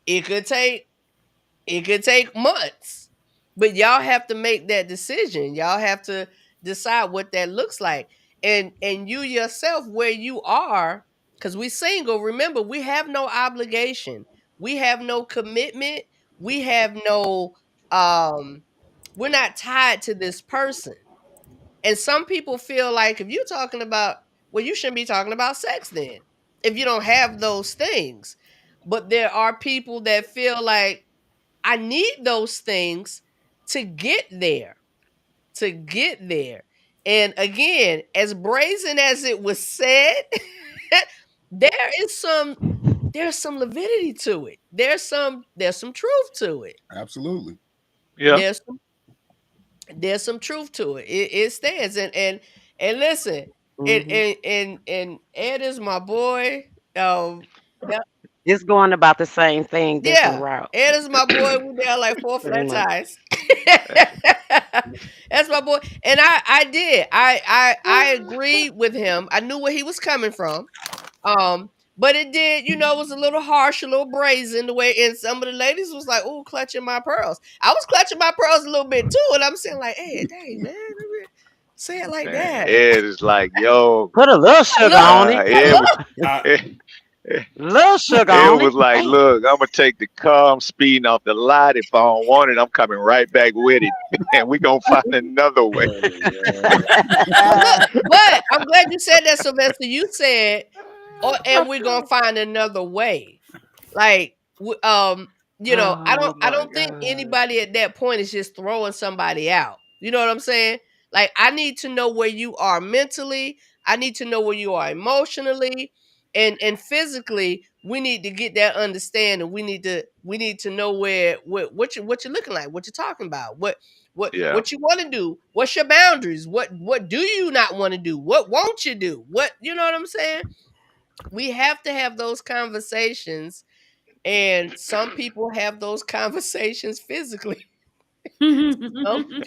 it could take months, but y'all have to make that decision. Y'all have to decide what that looks like, and you yourself, where you are, because we single. Remember, we have no obligation, we have no commitment, we have no we're not tied to this person. And some people feel like if you're talking about, well, you shouldn't be talking about sex then, if you don't have those things. But there are people that feel like, I need those things to get there. And again, as brazen as it was said, there's some lividity to it. There's some truth to it. Absolutely. Yeah. There's some truth to it. It stands. And listen, and Ed is my boy. It's going about the same thing, different route. Ed is my boy. We there like 4 flat tires. That's my boy. And I agreed with him. I knew where he was coming from. But it did, it was a little harsh, a little brazen the way, and some of the ladies was like, "Ooh, clutching my pearls." I was clutching my pearls a little bit too, and I'm saying like, "Hey, dang man, say it like that." Ed is like, yo, put a little sugar on it. Little sugar on it. It was like, look, I'm gonna take the car. I'm speeding off the lot. If I don't want it, I'm coming right back with it, and we gonna find another way. But I'm glad you said that, Sylvester. You said, and we're gonna find another way. Like, I don't think anybody at that point is just throwing somebody out. You know what I'm saying? Like, I need to know where you are mentally. I need to know where you are emotionally and physically we need to get that understanding. We need to know what you're looking like, what you're talking about, Yeah. what you want to do, what's your boundaries, what do you not want to do, what won't you do, what, you know what I'm saying? We have to have those conversations, and some people have those conversations physically. some,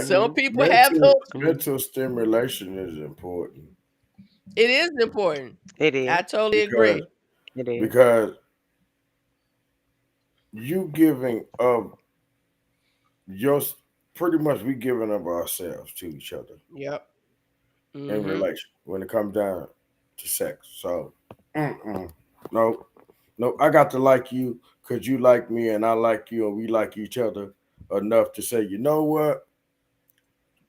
some people have those. Mental stimulation is important. It is important. It is. I totally agree. It is. Because you giving up your pretty much we giving up ourselves to each other. Yep. In relation when it comes down to sex. So no, I got to like you because you like me and I like you and we like each other enough to say, you know what?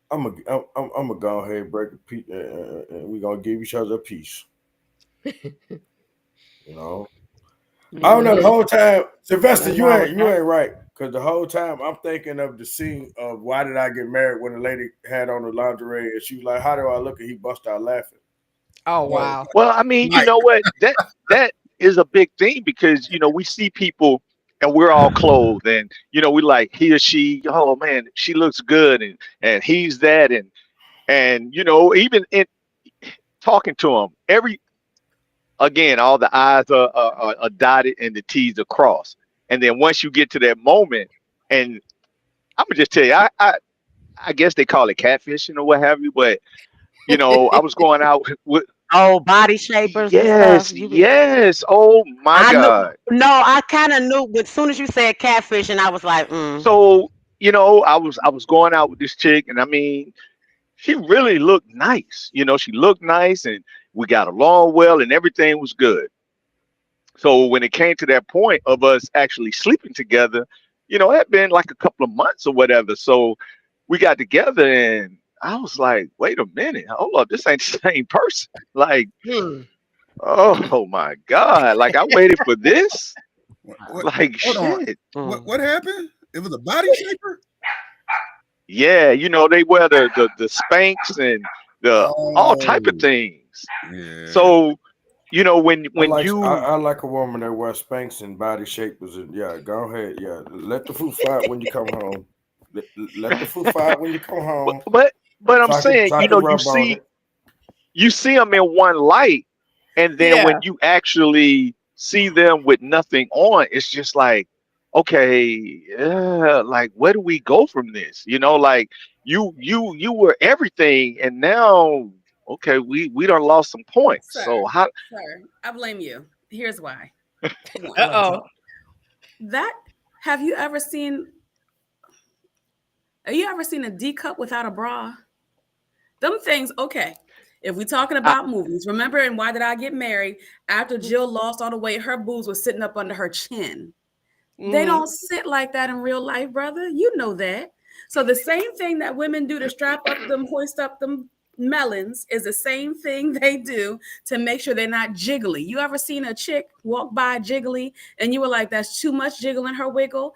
I'm gonna go ahead and break a piece, and we're gonna give each other a piece. You know, I don't know. The whole time, Sylvester, you ain't right, because the whole time I'm thinking of the scene of Why Did I Get Married, when the lady had on the lingerie and she was like, "How do I look?" and he bust out laughing. Oh wow. Well, I mean, you know what? That is a big thing, because we see people and we're all clothed, and we like he or she. Oh man, she looks good, and he's that, and even in talking to him, again, all the I's are dotted and the T's are crossed. And then once you get to that moment, and I'm gonna just tell you, I guess they call it catfishing or what have you, but I was going out with body shapers. Yes, and stuff. yes. Oh my God. No, I kind of knew, but as soon as you said catfishing, I was like, So I was going out with this chick, and I mean, she really looked nice. She looked nice, and we got along well, and everything was good. So when it came to that point of us actually sleeping together, it had been like a couple of months or whatever. So we got together, and I was like, wait a minute, hold up, this ain't the same person. Like, oh my God, like I waited for this. Like shit. What happened? It was a body shaper? Yeah, they wear the Spanx and the all type of things. Yeah. So when I like a woman that wears Spanx and body shapers, and yeah, go ahead, yeah, let the food fight when you come home. Let the food fight when you come home. But I'm saying, you see them in one light, and then when you actually see them with nothing on, it's just like, okay, like where do we go from this? Like you were everything, and now okay, we done lost some points. Sir, so how? Sir, I blame you. Here's why. Have you ever seen a D cup without a bra? Them things, okay. If we're talking about movies, remember in Why Did I Get Married? After Jill lost all the weight, her boobs were sitting up under her chin. They don't sit like that in real life, brother. You know that. So the same thing that women do to strap up them, hoist up them melons is the same thing they do to make sure they're not jiggly. You ever seen a chick walk by jiggly and you were like, that's too much jiggle in her wiggle?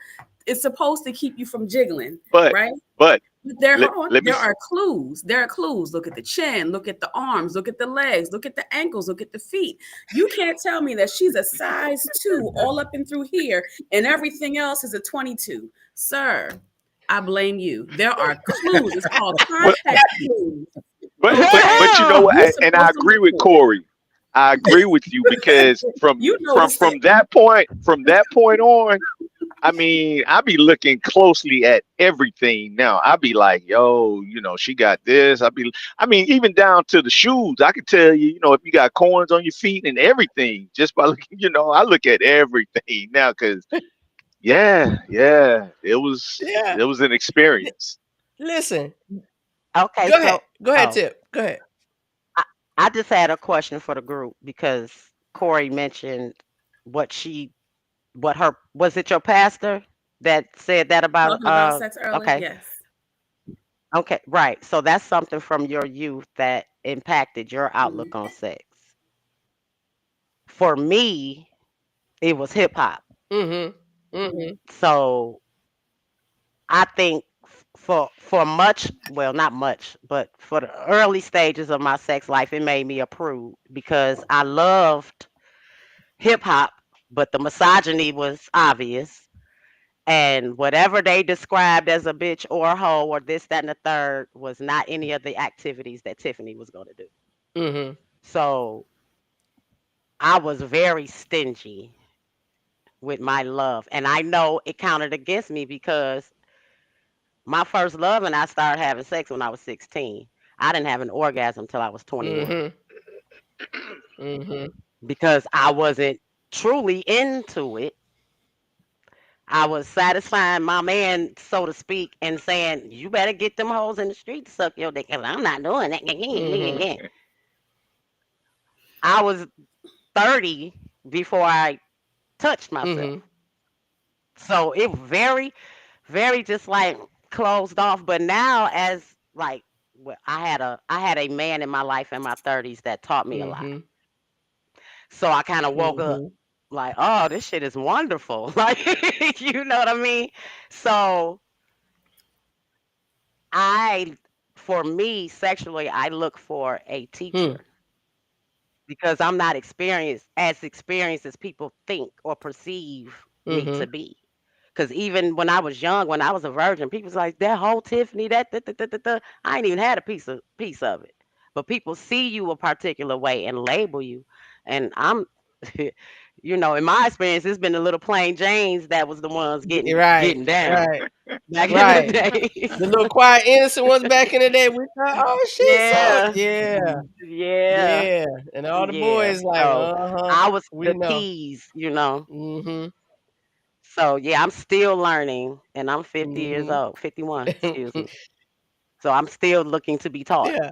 It's supposed to keep you from jiggling, right? But there are clues. There are clues. Look at the chin, look at the arms, look at the legs, look at the ankles, look at the feet. You can't tell me that she's a size 2 all up and through here and everything else is a 22. Sir, I blame you. There are clues. It's called context clues. But you know what? And I agree with Corey. I agree with you, because from that point on, I mean, I be looking closely at everything now. I be like, yo, she got this. I mean, even down to the shoes. I can tell you, if you got corns on your feet and everything, just by looking, I look at everything now, because it was an experience. Listen. Okay. Go ahead, Tip. Go ahead. I just had a question for the group, because Corey mentioned was it your pastor that said that about sex earlier? Okay. Yes. Okay, right. So that's something from your youth that impacted your outlook on sex. For me, it was hip hop. So I think for much, well, not much, but for the early stages of my sex life, it made me a prude, because I loved hip hop, but the misogyny was obvious. And whatever they described as a bitch or a hoe or this, that, and the third was not any of the activities that Tiffany was going to do. Mm-hmm. So I was very stingy with my love. And I know it counted against me because my first love and I started having sex when I was 16. I didn't have an orgasm until I was 21 Mm-hmm. Mm-hmm. because I wasn't truly into it. I was satisfying my man, so to speak, and saying, "You better get them hoes in the street to suck your dick, 'cause I'm not doing that." Mm-hmm. I was 30 before I touched myself. Mm-hmm. So it was very, very just like closed off. But now as like I had a man in my life in my 30s that taught me a lot. Mm-hmm. So I kind of woke up Mm-hmm. like, oh, this shit is wonderful. Like, you know what I mean? So I, for me, sexually, I look for a Hmm. teacher because I'm not experienced as people think or perceive me Mm-hmm. to be. Because even when I was young, when I was a virgin, people was like, that whole Tiffany, that. I ain't even had a piece of it. But people see you a particular way and label you. And I'm, in my experience, it's been the little plain Janes that was the ones getting Right. getting down Right. back in the Right. day. The little quiet, innocent ones back in the day. We thought, oh, she's so Yeah. yeah, Yeah. yeah, and all the Yeah. boys like, So uh-huh, I was we the know. tease. Mm-hmm. So yeah, I'm still learning and I'm 50 years Mm-hmm. old, 51, excuse me. So I'm still looking to be taught. Yeah.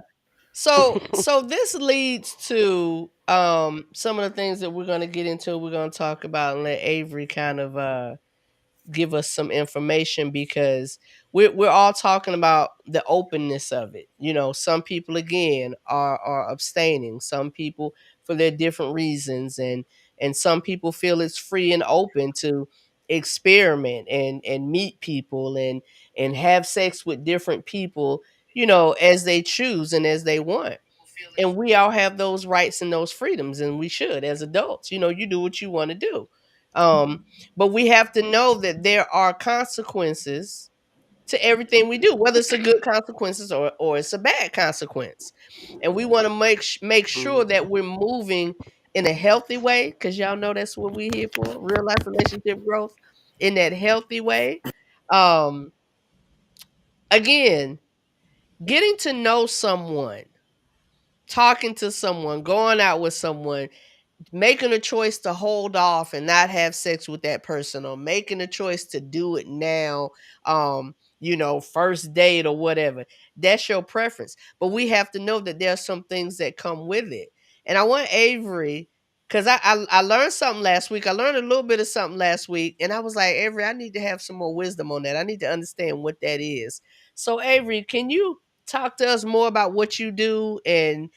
So this leads to some of the things that we're gonna get into. We're gonna talk about and let Avery kind of give us some information because we're all talking about the openness of it. You know, some people again are abstaining. Some people for their different reasons, and some people feel it's free and open to experiment and meet people and have sex with different people, you know, as they choose and as they want. And we all have those rights and those freedoms, and we should as adults. You know, you do what you want to do. But we have to know that there are consequences to everything we do, whether it's a good consequences or it's a bad consequence. And we want to make sure Mhm. that we're moving in a healthy way, because y'all know that's what we're here for, real life relationship growth in that healthy way. Um, Again, getting to know someone, talking to someone, going out with someone, making a choice to hold off and not have sex with that person, or making a choice to do it now, you know, first date or whatever, that's your preference. But we have to know that there are some things that come with it. And I want Avery, because I learned something last week. I learned a little bit of something last week, and I was like, Avery, I need to have some more wisdom on that. I need to understand what that is. So Avery, can you talk to us more about what you do and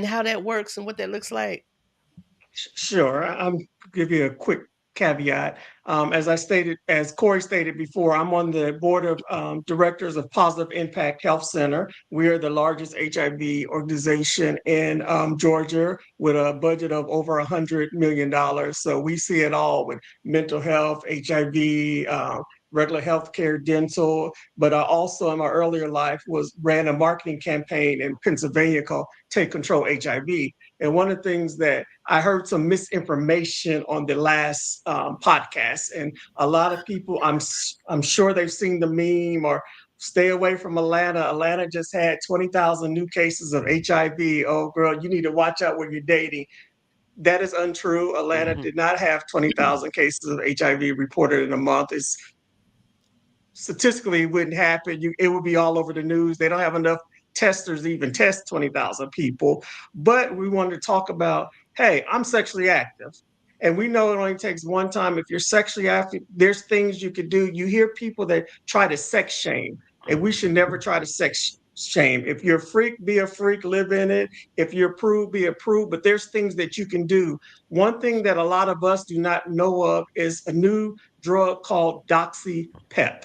how that works and what that looks like? Sure. I'm give you a quick caveat. As Corey stated before, I'm on the board of directors of Positive Impact Health Center. We are the largest HIV organization in Georgia with a budget of over $100 million. So we see it all with mental health, HIV, regular healthcare, dental. But I also in my earlier life ran a marketing campaign in Pennsylvania called Take Control HIV. And one of the things that I heard some misinformation on the last podcast, and a lot of people, I'm sure they've seen the meme or stay away from Atlanta. Atlanta just had 20,000 new cases of HIV. Oh, girl, you need to watch out when you're dating. That is untrue. Atlanta Mhm. did not have 20,000 cases of HIV reported in a month. It's statistically it wouldn't happen. It would be all over the news. They don't have enough testers to even test 20,000 people. But we wanted to talk about, hey, I'm sexually active. And we know it only takes one time. If you're sexually active, there's things you could do. You hear people that try to sex shame, and we should never try to sex shame. If you're a freak, be a freak, live in it. If you're approved, be approved. But there's things that you can do. One thing that a lot of us do not know of is a new drug called doxypep.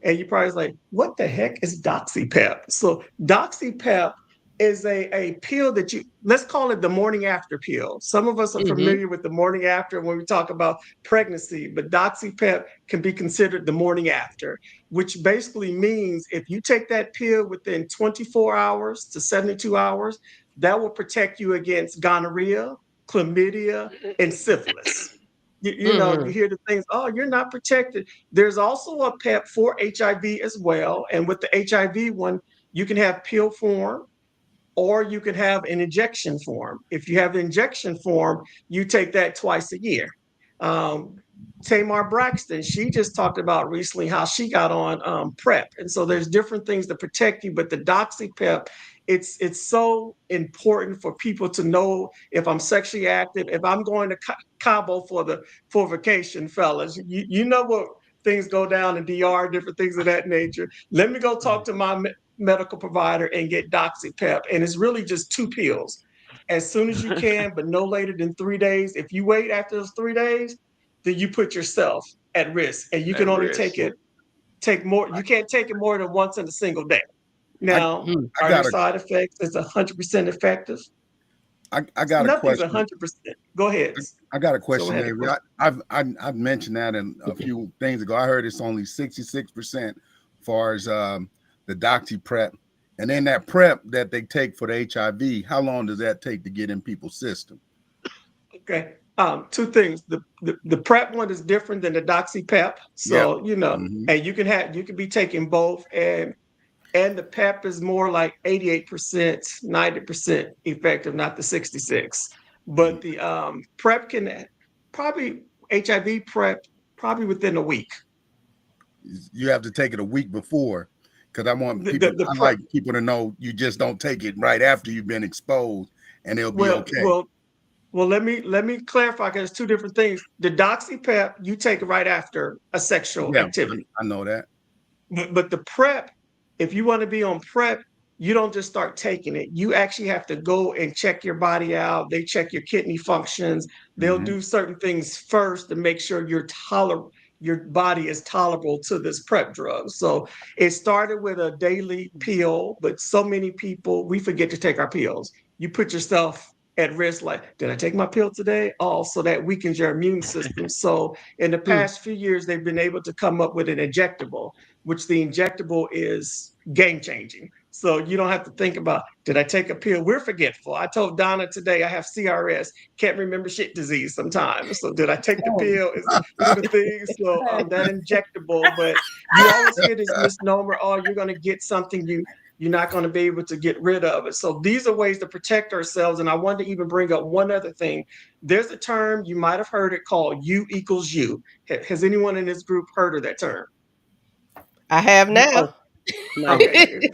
And you probably like, what the heck is doxypep? So doxypep is a pill that let's call it the morning after pill. Some of us are familiar with the morning after when we talk about pregnancy, but DoxyPep can be considered the morning after, which basically means if you take that pill within 24 hours to 72 hours, that will protect you against gonorrhea, chlamydia, and syphilis. You know, you hear the things, oh, you're not protected. There's also a PEP for HIV as well. And with the HIV one, you can have pill form, or you could have an injection form. If you have the injection form, you take that twice a year. Tamar Braxton, she just talked about recently how she got on PrEP. And so there's different things to protect you, but the DoxyPep, it's so important for people to know if I'm sexually active, if I'm going to Cabo for vacation, fellas, you know what things go down in DR, different things of that nature. Let me go talk to my medical provider and get DoxyPep. And it's really just 2 pills as soon as you can, but no later than 3 days. If you wait after those 3 days, then you put yourself at risk, and you can only take more. You can't take it more than once in a single day. Now, are there side effects? It's 100% effective. I got a question. Nothing's 100%. Go ahead. I got a question, Avery. I've mentioned that in a few things ago. I heard it's only 66% as far as the DoxyPrep, and then that PrEP that they take for the HIV. How long does that take to get in people's system? Okay. 2 things. The PrEP one is different than the DoxyPep. So, you know, and you can be taking both, and the PEP is more like 88%, 90% effective, not the 66. But the PrEP can probably HIV PrEP probably within a week. You have to take it a week before, because I want people. I like people to know you just don't take it right after you've been exposed, and it'll be okay. Well, let me clarify, because there's 2 different things. The DoxyPep, you take it right after a sexual activity. I know that. But the PrEP, if you want to be on PrEP, you don't just start taking it. You actually have to go and check your body out. They check your kidney functions. They'll do certain things first to make sure your body is tolerable to this PrEP drug. So it started with a daily pill, but so many people, we forget to take our pills. You put yourself at risk, like, did I take my pill today? Oh, so that weakens your immune system. So in the past few years, they've been able to come up with an injectable, which the injectable is game changing. So you don't have to think about, did I take a pill? We're forgetful. I told Donna today I have CRS, can't remember shit disease sometimes. So did I take the pill? Is the thing. So that injectable, but you always hear this misnomer, oh, you're going to get something you're not going to be able to get rid of it. So these are ways to protect ourselves. And I wanted to even bring up one other thing. There's a term, you might have heard it, called U equals U. Has anyone in this group heard of that term? I have now. Okay.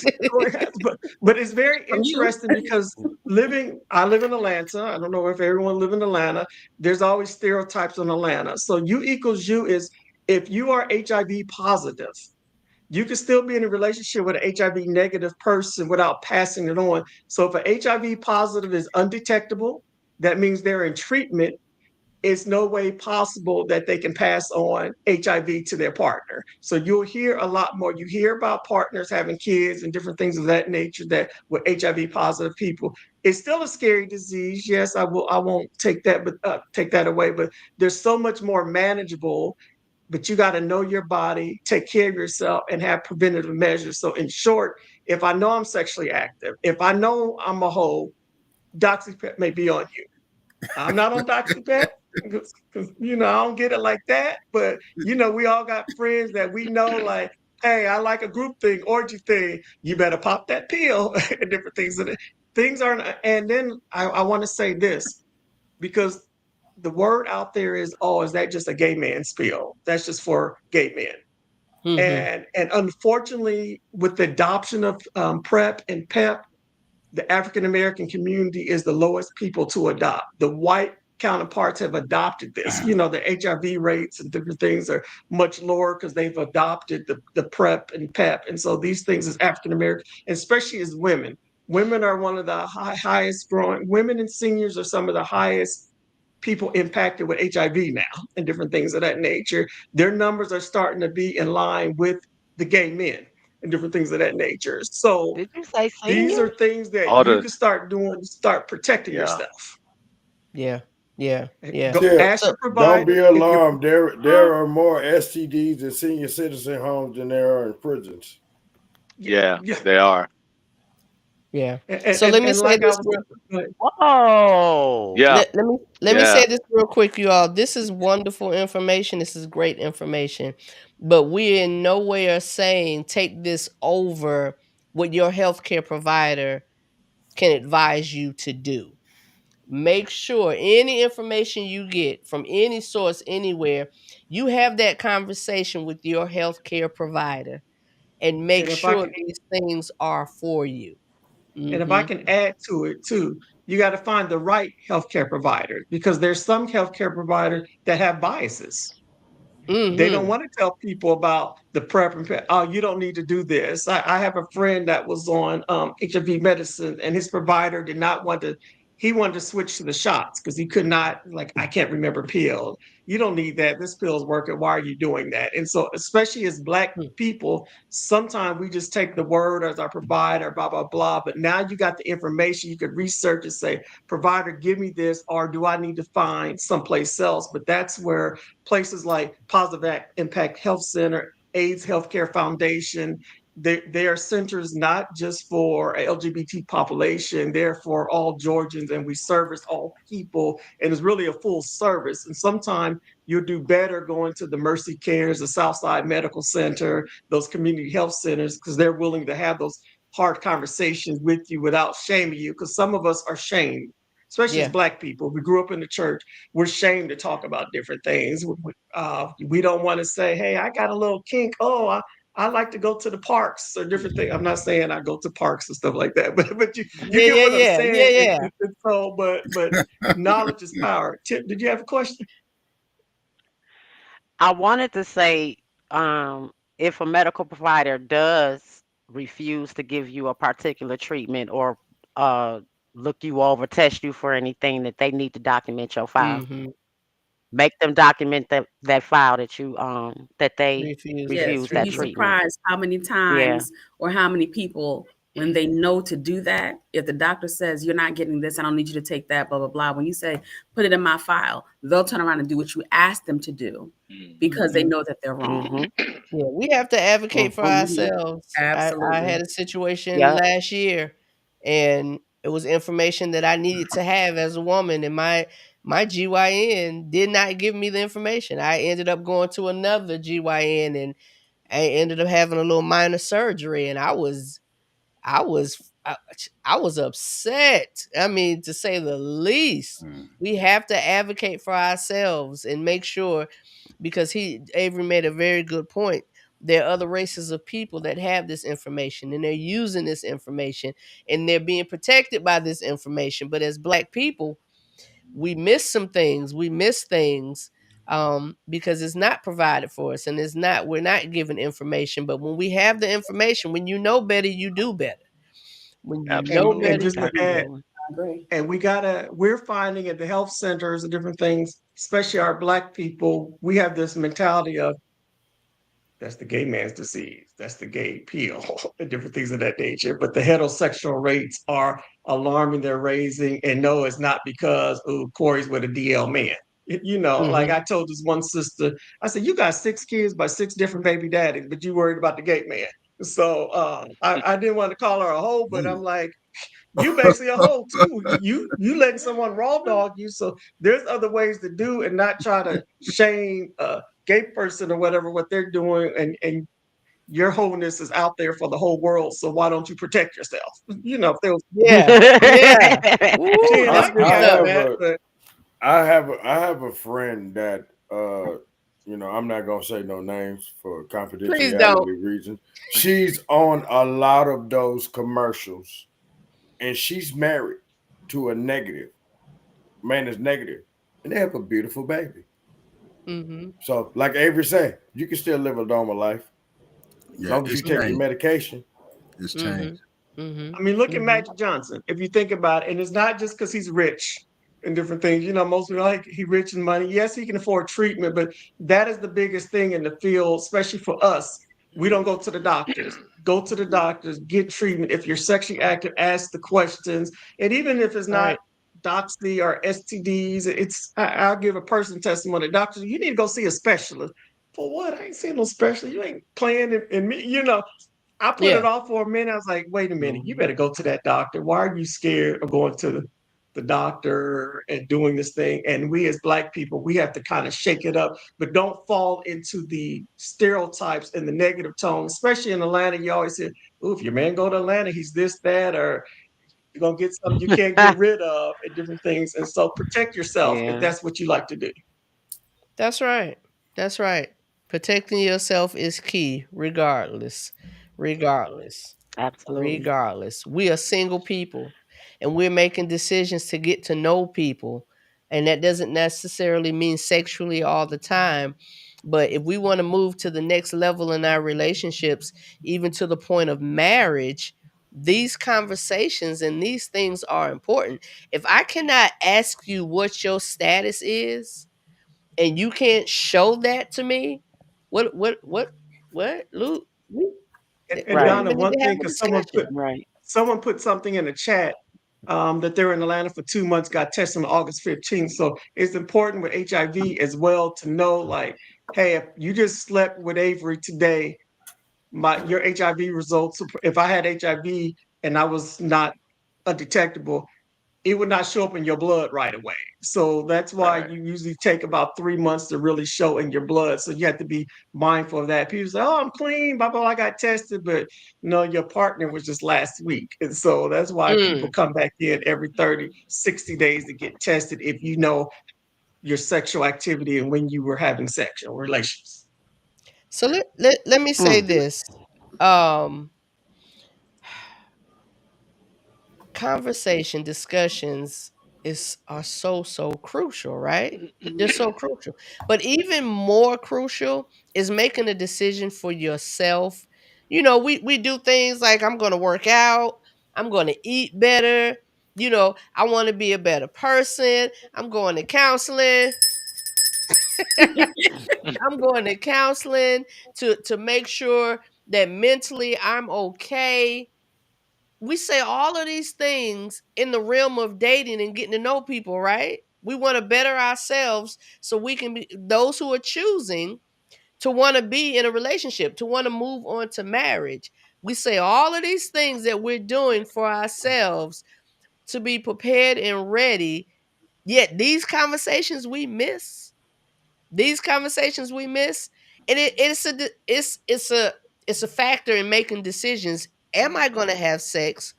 but it's very interesting because I live in Atlanta. I don't know if everyone lives in Atlanta. There's always stereotypes in Atlanta. So U equals U is if you are HIV positive, you can still be in a relationship with an HIV negative person without passing it on. So if an HIV positive is undetectable, that means they're in treatment. It's no way possible that they can pass on HIV to their partner. So you'll hear a lot more. You hear about partners having kids and different things of that nature that with HIV positive people. It's still a scary disease. Yes, I won't take that away, but there's so much more manageable. But you got to know your body, take care of yourself, and have preventative measures. So in short, if I know I'm sexually active, if I know I'm a hoe, DoxyPep may be on you. I'm not on DoxyPep because I don't get it like that. But we all got friends that we know, like, hey, I like a group thing, orgy thing. You better pop that pill and different things. Things aren't. And then I want to say this, because the word out there is, oh, is that just a gay man's pill? That's just for gay men. And unfortunately, with the adoption of PrEP and PEP, the African-American community is the lowest people to adopt. The white counterparts have adopted this. The HIV rates and different things are much lower because they've adopted the PrEP and PEP. And so these things as African-American, especially as women are one of the highest growing. Women and seniors are some of the highest people impacted with HIV now and different things of that nature. Their numbers are starting to be in line with the gay men. and different things of that nature. So Did you say these senior? are things that All you the can start doing to start protecting yeah. yourself. Yeah. Yeah. Yeah. Go Yeah, ask So your don't be provider if you're alarmed. There are more STDs in senior citizen homes than there are in prisons. Yeah, yeah. they are. yeah. And, So let me and say like I this was real Whoa. Yeah, let me yeah. say this real quick, you all. This is wonderful information. This is great information. But we in no way are saying take this over what your healthcare provider can advise you to do. Make sure any information you get from any source anywhere, you have that conversation with your healthcare provider and make and if I sure can these things are for you. And if I Mhm. can add to it too, you got to find the right healthcare provider because there's some healthcare providers that have biases. They don't Mhm. want to tell people about the prep and oh, you don't need to do this. I have a friend that was on HIV medicine, and his provider did not want to. He wanted to switch to the shots because he could not. Like, I can't remember pill. You don't need that. This pill is working. Why are you doing that? And so, especially as Black Mm. people, sometimes we just take the word as our provider, blah blah blah. But now you got the information. You could research and say, provider, give me this, or do I need to find someplace else? But that's where places like Positive Impact Health Center, AIDS Healthcare Foundation, they are centers not just for LGBT population, they're for all Georgians, and we service all people, and it's really a full service. And sometimes you'll do better going to the Mercy Cares, the Southside Medical Center, those community health centers, because they're willing to have those hard conversations with you without shaming you, because some of us are shamed, especially as Yeah. Black people. We grew up in the church. We're shamed to talk about different things. We don't want to say, hey, I got a little kink. Oh, I like to go to the parks or different things. I'm not saying I go to parks and stuff like that, but you Yeah, get yeah, what I'm yeah. Yeah, saying. yeah. So, but knowledge is power. Tip, did you have a question? I wanted to say, if a medical provider does refuse to give you a particular treatment or uh, look you over, test you for anything, that they need to document your file. Mhm. Make them document that file that you that they Refuse that refuse Yes, you'd that be treatment. treatment. surprised how many Yeah. times or how many people, when they know to do that, if the doctor says you're not getting this, I don't need you to take that, blah blah blah. When you say put it in my file, they'll turn around and do what you asked them to do because they Mhm. know that they're wrong. Mm-hmm. Yeah, we have to advocate for Mm-hmm. ourselves. I Absolutely. had a situation Yep. last year, and it was information that I needed to have as a woman, and my GYN did not give me the information. I ended up going to another GYN, and I ended up having a little minor surgery, and I was I, I was upset. I mean, to say the least. Mm. We have to advocate for ourselves and make sure, because Avery made a very good point. There are other races of people that have this information and they're using this information and they're being protected by this information. But as Black people, we miss some things. We miss things because it's not provided for us, and we're not given information. But when we have the information, when you know better, you do better. When you know And better, Absolutely. just you to do add, better. Absolutely. I agree. and we're finding at the health centers and different things, especially our Black people, we have this mentality of that's the gay man's disease, that's the gay pill, and different things of that nature. But the heterosexual rates are alarming, they're raising, and no, it's not because Corey's with a DL man. Like Mhm. I told this one sister, I said, you got 6 kids by 6 different baby daddies, but you worried about the gay man. So I didn't want to call her a hoe, but I'm Ooh. like, you basically a hoe too. You letting someone raw dog you. So there's other ways to do and not try to shame a gay person or whatever what they're doing. And your wholeness is out there for the whole world. So why don't you protect yourself? If there was Yeah. Yeah. Ooh, 10, that's I'd be good I having stuff. have that. a But I have a friend that I'm not gonna say no names for Please don't. confidentiality reasons. She's on a lot of those commercials, and she's married to a negative man is negative, and they have a beautiful baby. Mhm. So, like Avery said, you can still live a normal life as Yeah, long as you it's take your changed. medication. It's changed. Mhm. Mhm. I mean, look at Mhm. Magic Johnson. If you think about it, and it's not just because he's rich and different things. Most people are like he rich in money. Yes, he can afford treatment, but that is the biggest thing in the field, especially for us. We don't go to the doctors. Go to the doctors, get treatment. If you're sexually active, ask the questions. And even if it's not doxy or STDs, I'll give a person testimony. Doctor, you need to go see a specialist. For what? I ain't seen no specialist. You ain't playing in me. I put it off for a minute. I was like, wait a minute, you better go to that doctor. Why are you scared of going to the doctor and doing this thing? And we as Black people, we have to kind of shake it up, but don't fall into the stereotypes and the negative tone, especially in Atlanta. You always say, oh, if your man go to Atlanta, he's this, that, or you're going to get something you can't get rid of and different things. And so protect yourself if that's what you like to do. That's right. That's right. Protecting yourself is key, regardless. Absolutely. Regardless. We are single people and we're making decisions to get to know people. And that doesn't necessarily mean sexually all the time. But if we want to move to the next level in our relationships, even to the point of marriage, these conversations and these things are important. If I cannot ask you what your status is, and you can't show that to me, what, Luke? And Right. Donna, We need one to have thing, a because discussion. someone put something in the chat that they're in Atlanta for 2 months, got tested on August 15th. So it's important with HIV as well to know, like, hey, if you just slept with Avery today, your HIV results, if I had HIV and I was not undetectable, it would not show up in your blood right away. So that's why you usually take about 3 months to really show in your blood. So you have to be mindful of that. People say, oh, I'm clean, blah, blah, blah, I got tested, but no, your partner was just last week. And so that's why people come back in every 30, 60 days to get tested if you know your sexual activity and when you were having sexual relations. So let me say this. Conversation, discussions are so crucial, right? They're so crucial. But even more crucial is making a decision for yourself. We do things like I'm going to work out, I'm going to eat better, I want to be a better person, I'm going to counseling. I'm going to counseling to make sure that mentally I'm okay. We say all of these things in the realm of dating and getting to know people, right? We want to better ourselves so we can be those who are choosing to want to be in a relationship, to want to move on to marriage. We say all of these things that we're doing for ourselves to be prepared and ready. Yet these conversations we miss. These conversations we miss, and it's a factor in making decisions. Am I going to have sex?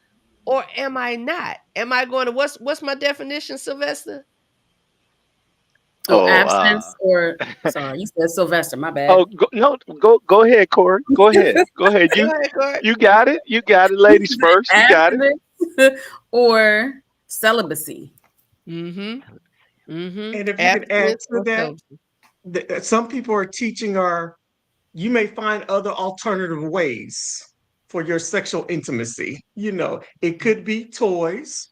Or am I not? Am I going to what's my definition, Sylvester? Abstinence or sorry, you said Sylvester, my bad. Go ahead, Corey. Go ahead. Corey. You got it. You got it, ladies first. You got it. Or celibacy. And if you can add to that, some people are teaching you may find other alternative ways for your sexual intimacy. It could be toys,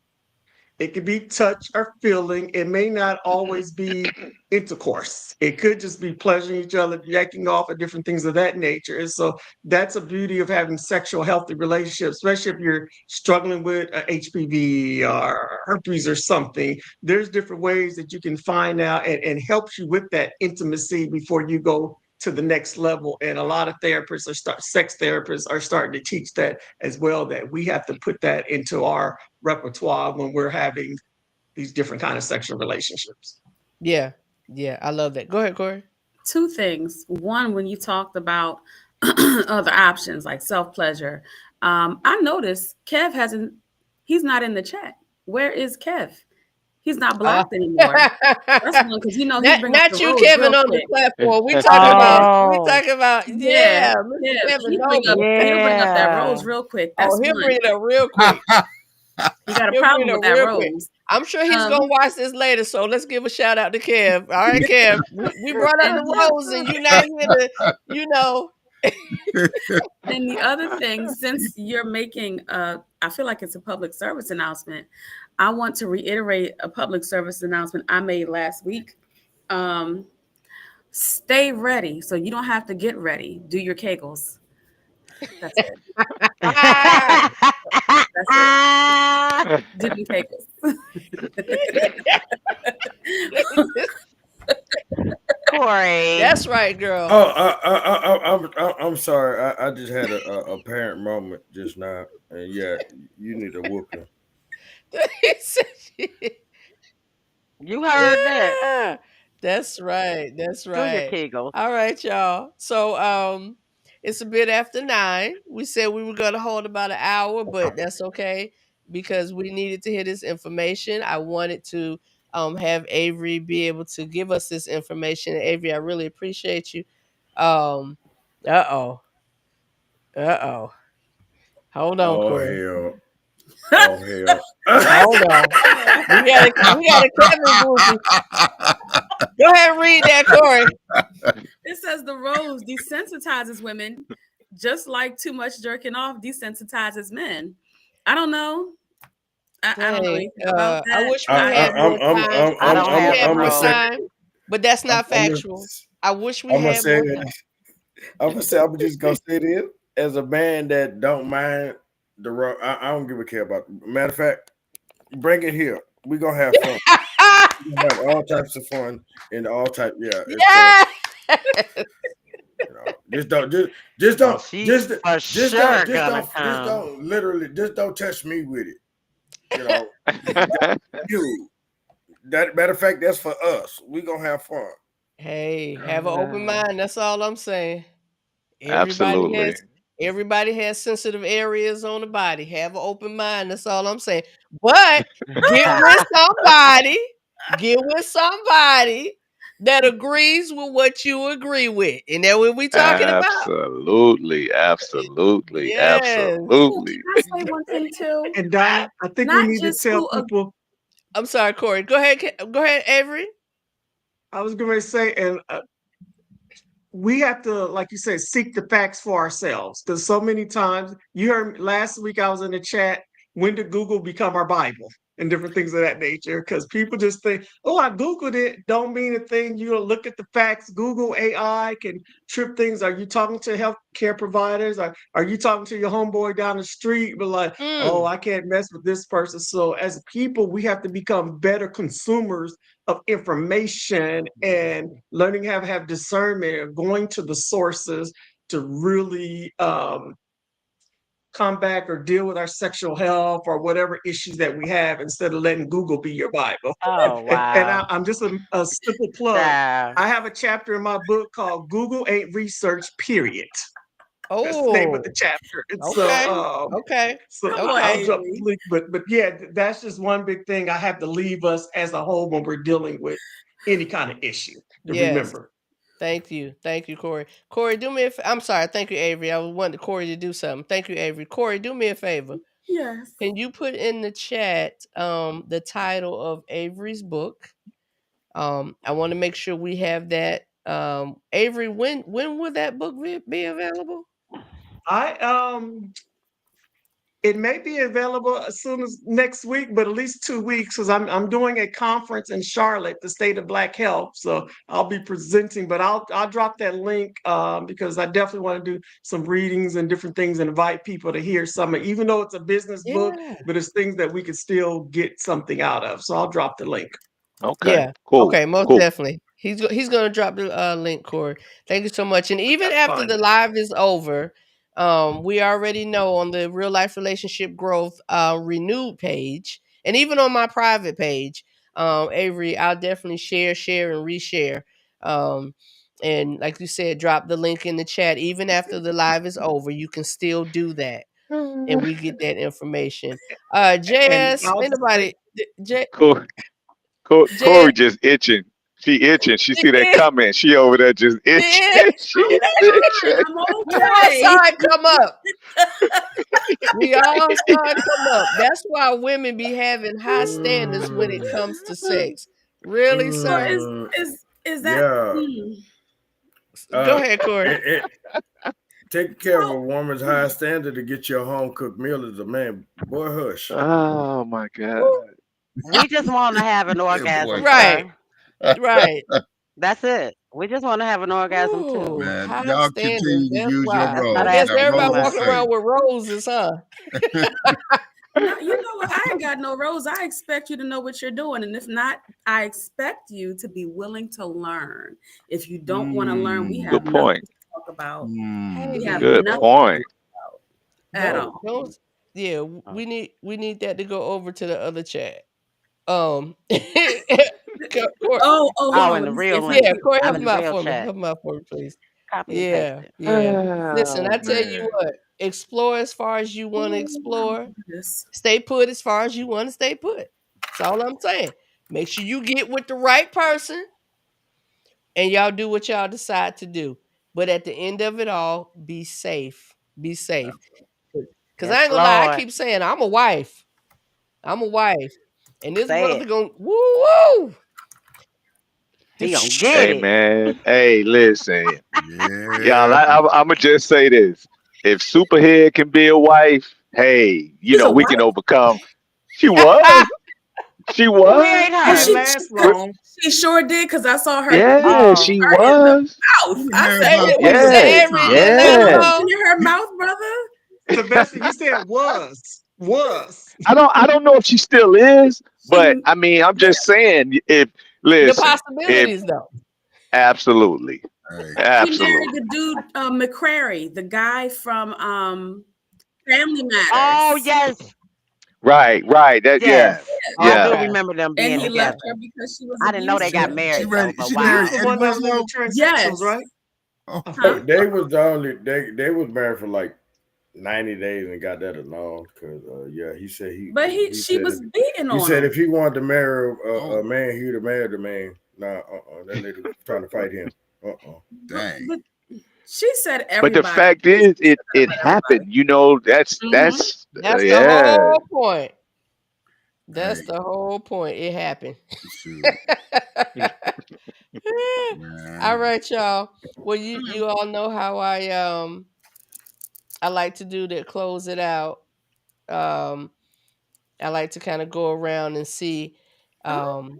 it could be touch or feeling. It may not always be intercourse. It could just be pleasuring each other, jacking off, and different things of that nature. And so that's a beauty of having sexual healthy relationships, especially if you're struggling with HPV or herpes or something. There's different ways that you can find out and helps you with that intimacy before you go to the next level. And a lot of sex therapists are starting to teach that as well, that we have to put that into our repertoire when we're having these different kind of sexual relationships. Yeah, I love that. Go ahead, Corey. 2 things. One, when you talked about other options like self-pleasure, I noticed Kev he's not in the chat. Where is Kev? He's not blocked anymore. That's one, because he's not you, Kevin, on the platform. We talking about yeah. He'll bring up that rose real quick. He'll bring it up real quick. You got a problem with that rose. I'm sure he's gonna watch this later, so let's give a shout out to Kev. All right, Kev. We brought up the rose, and you're not here to, And the other thing, since you're making I feel like it's a public service announcement, I want to reiterate a public service announcement I made last week. Stay ready. So you don't have to get ready. Do your Kegels. That's it. Ah! That's it. Didn't take us. Corey. That's right, girl. Oh, I'm sorry. I just had a parent moment just now, and yeah, you need a whooping. He said You heard that. yeah. That's right. That's Do your right. Kegels. All right, y'all. So it's a bit after 9. We said we were gonna hold about an hour, but that's okay because we needed to hear this information. I wanted to have Avery be able to give us this information. Avery, I really appreciate you. Um uh-oh. Uh-oh. Hold on, Oh Corey. hell! Oh hell! Hold on. We got a Kevin groupie. Go ahead and read that, Corey. It says the rose desensitizes women, just like too much jerking off desensitizes men. I don't know. I don't know Hey, anything about I that. wish we had more time. I I don't wish we have had a more rose. time, but that's not I'm factual. I wish we gonna had say more time. I'm just gonna say this as a man that don't mind the road. I don't give a care about. Matter of fact, bring it here. We gonna have fun. We gonna have all types of fun and all type. Yeah. Yeah. You know, just don't She's for sure gonna come. don't literally just don't touch me with it. You know, you. That matter of fact, that's for us. We gonna have fun. Hey, have an open mind. That's all I'm saying. Everybody Absolutely. has sensitive areas on the body. Have an open mind. That's all I'm saying. But get with somebody that agrees with what you agree with. And that's what we talking about. Absolutely. Absolutely. Yes. Absolutely. Can I say one thing too? And Donna, I think we Not need to just tell who people. I'm sorry, Corey. Go ahead, Avery. I was going to say, and we have to, like you said, seek the facts for ourselves. Because so many times, you heard last week I was in the chat, when did Google become our Bible? And different things of that nature. Because people just think, oh, I Googled it. Don't mean a thing. You look at the facts. Google AI can trip things. Are you talking to healthcare providers? Are you talking to your homeboy down the street? But like, oh, I can't mess with this person. So as people, we have to become better consumers of information and learning how to have discernment, going to the sources to really come back or deal with our sexual health or whatever issues that we have instead of letting Google be your Bible. Oh wow! I'm just a simple plug. Yeah. I have a chapter in my book called "Google Ain't Research." Period. That's the name of the chapter. And Okay. So I'll drop the link, but yeah, that's just one big thing I have to leave us as a whole when we're dealing with any kind of issue to remember. Thank you, Corey. Corey, do me I'm sorry. Thank you, Avery. I wanted Corey to do something. Thank you, Avery. Corey, do me a favor. Yes. Can you put in the chat the title of Avery's book? I want to make sure we have that. Avery, when will that book be available? It may be available as soon as next week, but at least 2 weeks, because I'm doing a conference in Charlotte, the State of Black Health. So I'll be presenting, but I'll drop that link because I definitely want to do some readings and different things and invite people to hear some, even though it's a business book, but it's things that we could still get something out of. So I'll drop the link. Okay. Yeah. Cool. Okay. Most cool. definitely. He's going to drop the link, Corey. Thank you so much. And even after the live is over, we already know on the Real Life Relationship Growth renewed page, and even on my private page, Avery, I'll definitely share, and reshare. And like you said, drop the link in the chat. Even after the live is over, you can still do that, and we get that information. JS, anybody? Corey just itching. She itching. She see that comment. She over there just itching. She itching. We all saw it come up. That's why women be having high standards when it comes to sex. Really, sir? So is that? Yeah. Go ahead, Corey. Taking care of a woman's high standard to get you a home cooked meal as a man. Boy, hush. Oh my God. We just want to have an orgasm. Right. Right. That's it. We just want to have an orgasm too. Ooh, Man, high y'all standards. continue to That's use your wild. That's not I rose. guess asking Y'all too everybody much. roses walking say. around with roses, huh? No, you know what? I ain't got no rose. I expect you to know what you're doing. And if not, I expect you to be willing to learn. If you don't want to learn, we Mm, have Good nothing point. to talk about. We mm. have Good nothing point. at Don't all. don't. Yeah, Oh. we need that to go over to the other chat. Corey, Oh, hold Oh, on. in Let the me see real if I link. yeah, can. Corey, I'm help in him the out real for me. chat. Help him out for me, please. Copy and Yeah, paste it. yeah. Listen, I Oh, tell you man. what, explore as far as you want to Oh, explore. this. Stay put as far as you want to stay put. That's all I'm saying. Make sure you get with the right person and y'all do what y'all decide to do. But at the end of it all, be safe. Be safe. Because Yes, I ain't gonna lie, I Lord. keep saying I'm a wife. I'm a wife. And this Say brother it. going woo woo. He gonna get Hey, it. man. Hey, listen. Y'all, Yeah. I'm going to just say this. If Superhead can be a wife, hey, She's a we wife? can overcome. She was. She Who was. married Oh, Didn't her? last long. she sure did because I saw her Yeah, Oh, she her in the was. He mouth. was I married said, about Say, wait what a you 4 or say, 5 Yeah, Avery? You minute. didn't times. let him Ain't no yeah. know? motion in her mouth, brother. Sylvester, you said was. I don't know if she still is, but She, I mean, I'm yeah, just saying if The listen, if possibilities though. absolutely. Hey, she married Absolutely. the dude, McCrary, the guy from Family oh Matters. yes, Right, right. That yes. yeah. Oh, I do Yeah. Okay. remember them And being he together. left her because she was I didn't know they got abusive. she married though, married but she He married was wow. the Eddie one that was in the Bravo. transsexuals, Yes. right? Oh, Huh? They was the only they was married for like 90 days and got that alone because yeah, he said But he she said was beating he on said him. if he wanted to marry oh, a man, he would have married the man. Nah, that lady was trying to fight him. dang. But she said But the everybody. fact She is, said that it about everybody. happened. You know, Mm-hmm. That's the yeah. whole point. Hey, That's the whole point. It happened. shoot, All man. right, y'all. Well, you all know how I like to do to close it out. Um I like to kind of go around and see Oh,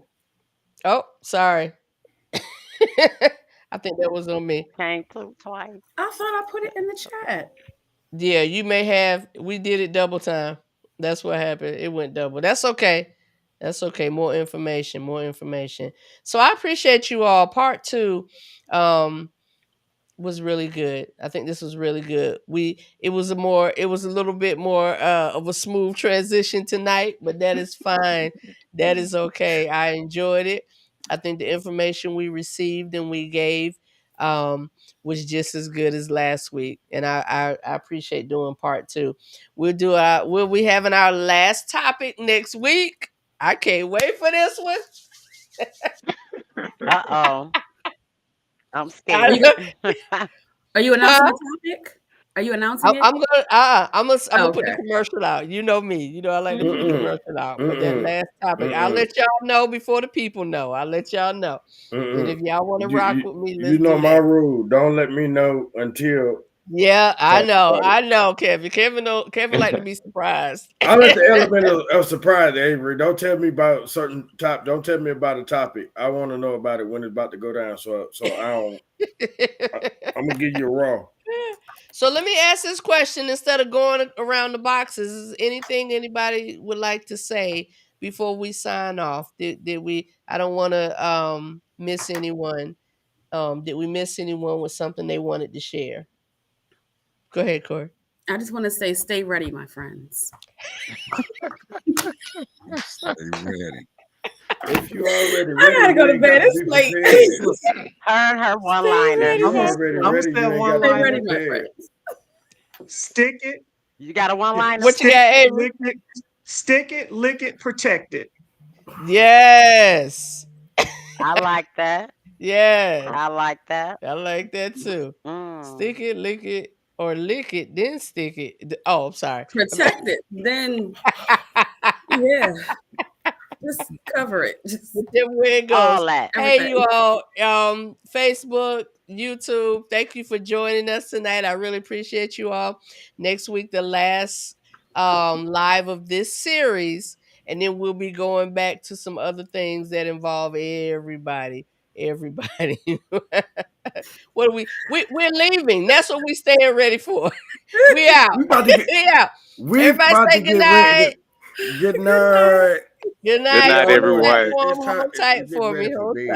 oh, sorry. I think that was on me. Came through twice. I thought I put it in the chat. Yeah, you may have. We did it double time. That's what happened. It went double. That's okay. That's okay. More information. More information. So I appreciate you all. Part two was really good. I think this was really good. It was a little bit more of a smooth transition tonight, but that is fine. That is okay. I enjoyed it. I think the information we received and we gave was just as good as last week, and I appreciate doing part two. We'll be having our last topic next week. I can't wait for this one. Uh-oh. I'm Are you scared. go- are you announcing Huh? the topic? Are you announcing it? I'm gonna I'm gonna put the Okay. commercial out. You know me. You know I like to put the Mm-mm, commercial out. But that mm-mm, last topic, I'll mm-mm, let y'all know before the people know. I'll let y'all know. And if mm-mm. y'all want to You, rock you with me, you let's know do my that. rule. Don't let me know until Yeah, I talk know. about it. I know, Kevin. Kevin like to be surprised. I like the element of surprise, Avery. Don't tell me about certain top. Don't tell me about a topic. I want to know about it when it's about to go down. So I don't. I'm gonna give you a raw. So let me ask this question instead of going around the boxes. Is anything anybody would like to say before we sign off? Did we? I don't want to miss anyone. Did we miss anyone with something they wanted to share? Go ahead, Corey. I just want to say, stay ready, my friends. Stay ready. If you already I ready, gotta go you to ain't got bed. to It's be late. prepared. Her and her Stay one-liners. If ready, you my I'm already I'm friend. gonna ready, say you a ain't got one to Stay be liner. ready, my prepared. friends. Stick it, You got a yeah, one-liner? What you stick got, it, Avery? lick it, stick it, lick it, protect it. Yes. I like that. Yes. I like that. I like that too. Mm. Stick it, lick it, or lick it, then stick it. Oh, I'm sorry. Protect it. Then, yeah, just cover it. Just Whichever way it goes. All that. Hey, you everything. all, Facebook, YouTube, thank you for joining us tonight. I really appreciate you all. Next week, the last live of this series, and then we'll be going back to some other things that involve everybody. everybody. What are we're leaving. That's what we staying ready for. We out. We about to get. We out. We Everybody about say to good get night. ready. Good night. Good Good night. night, Hold that everyone. form, It's time. hold It's tight getting for ready me. for Hold bed.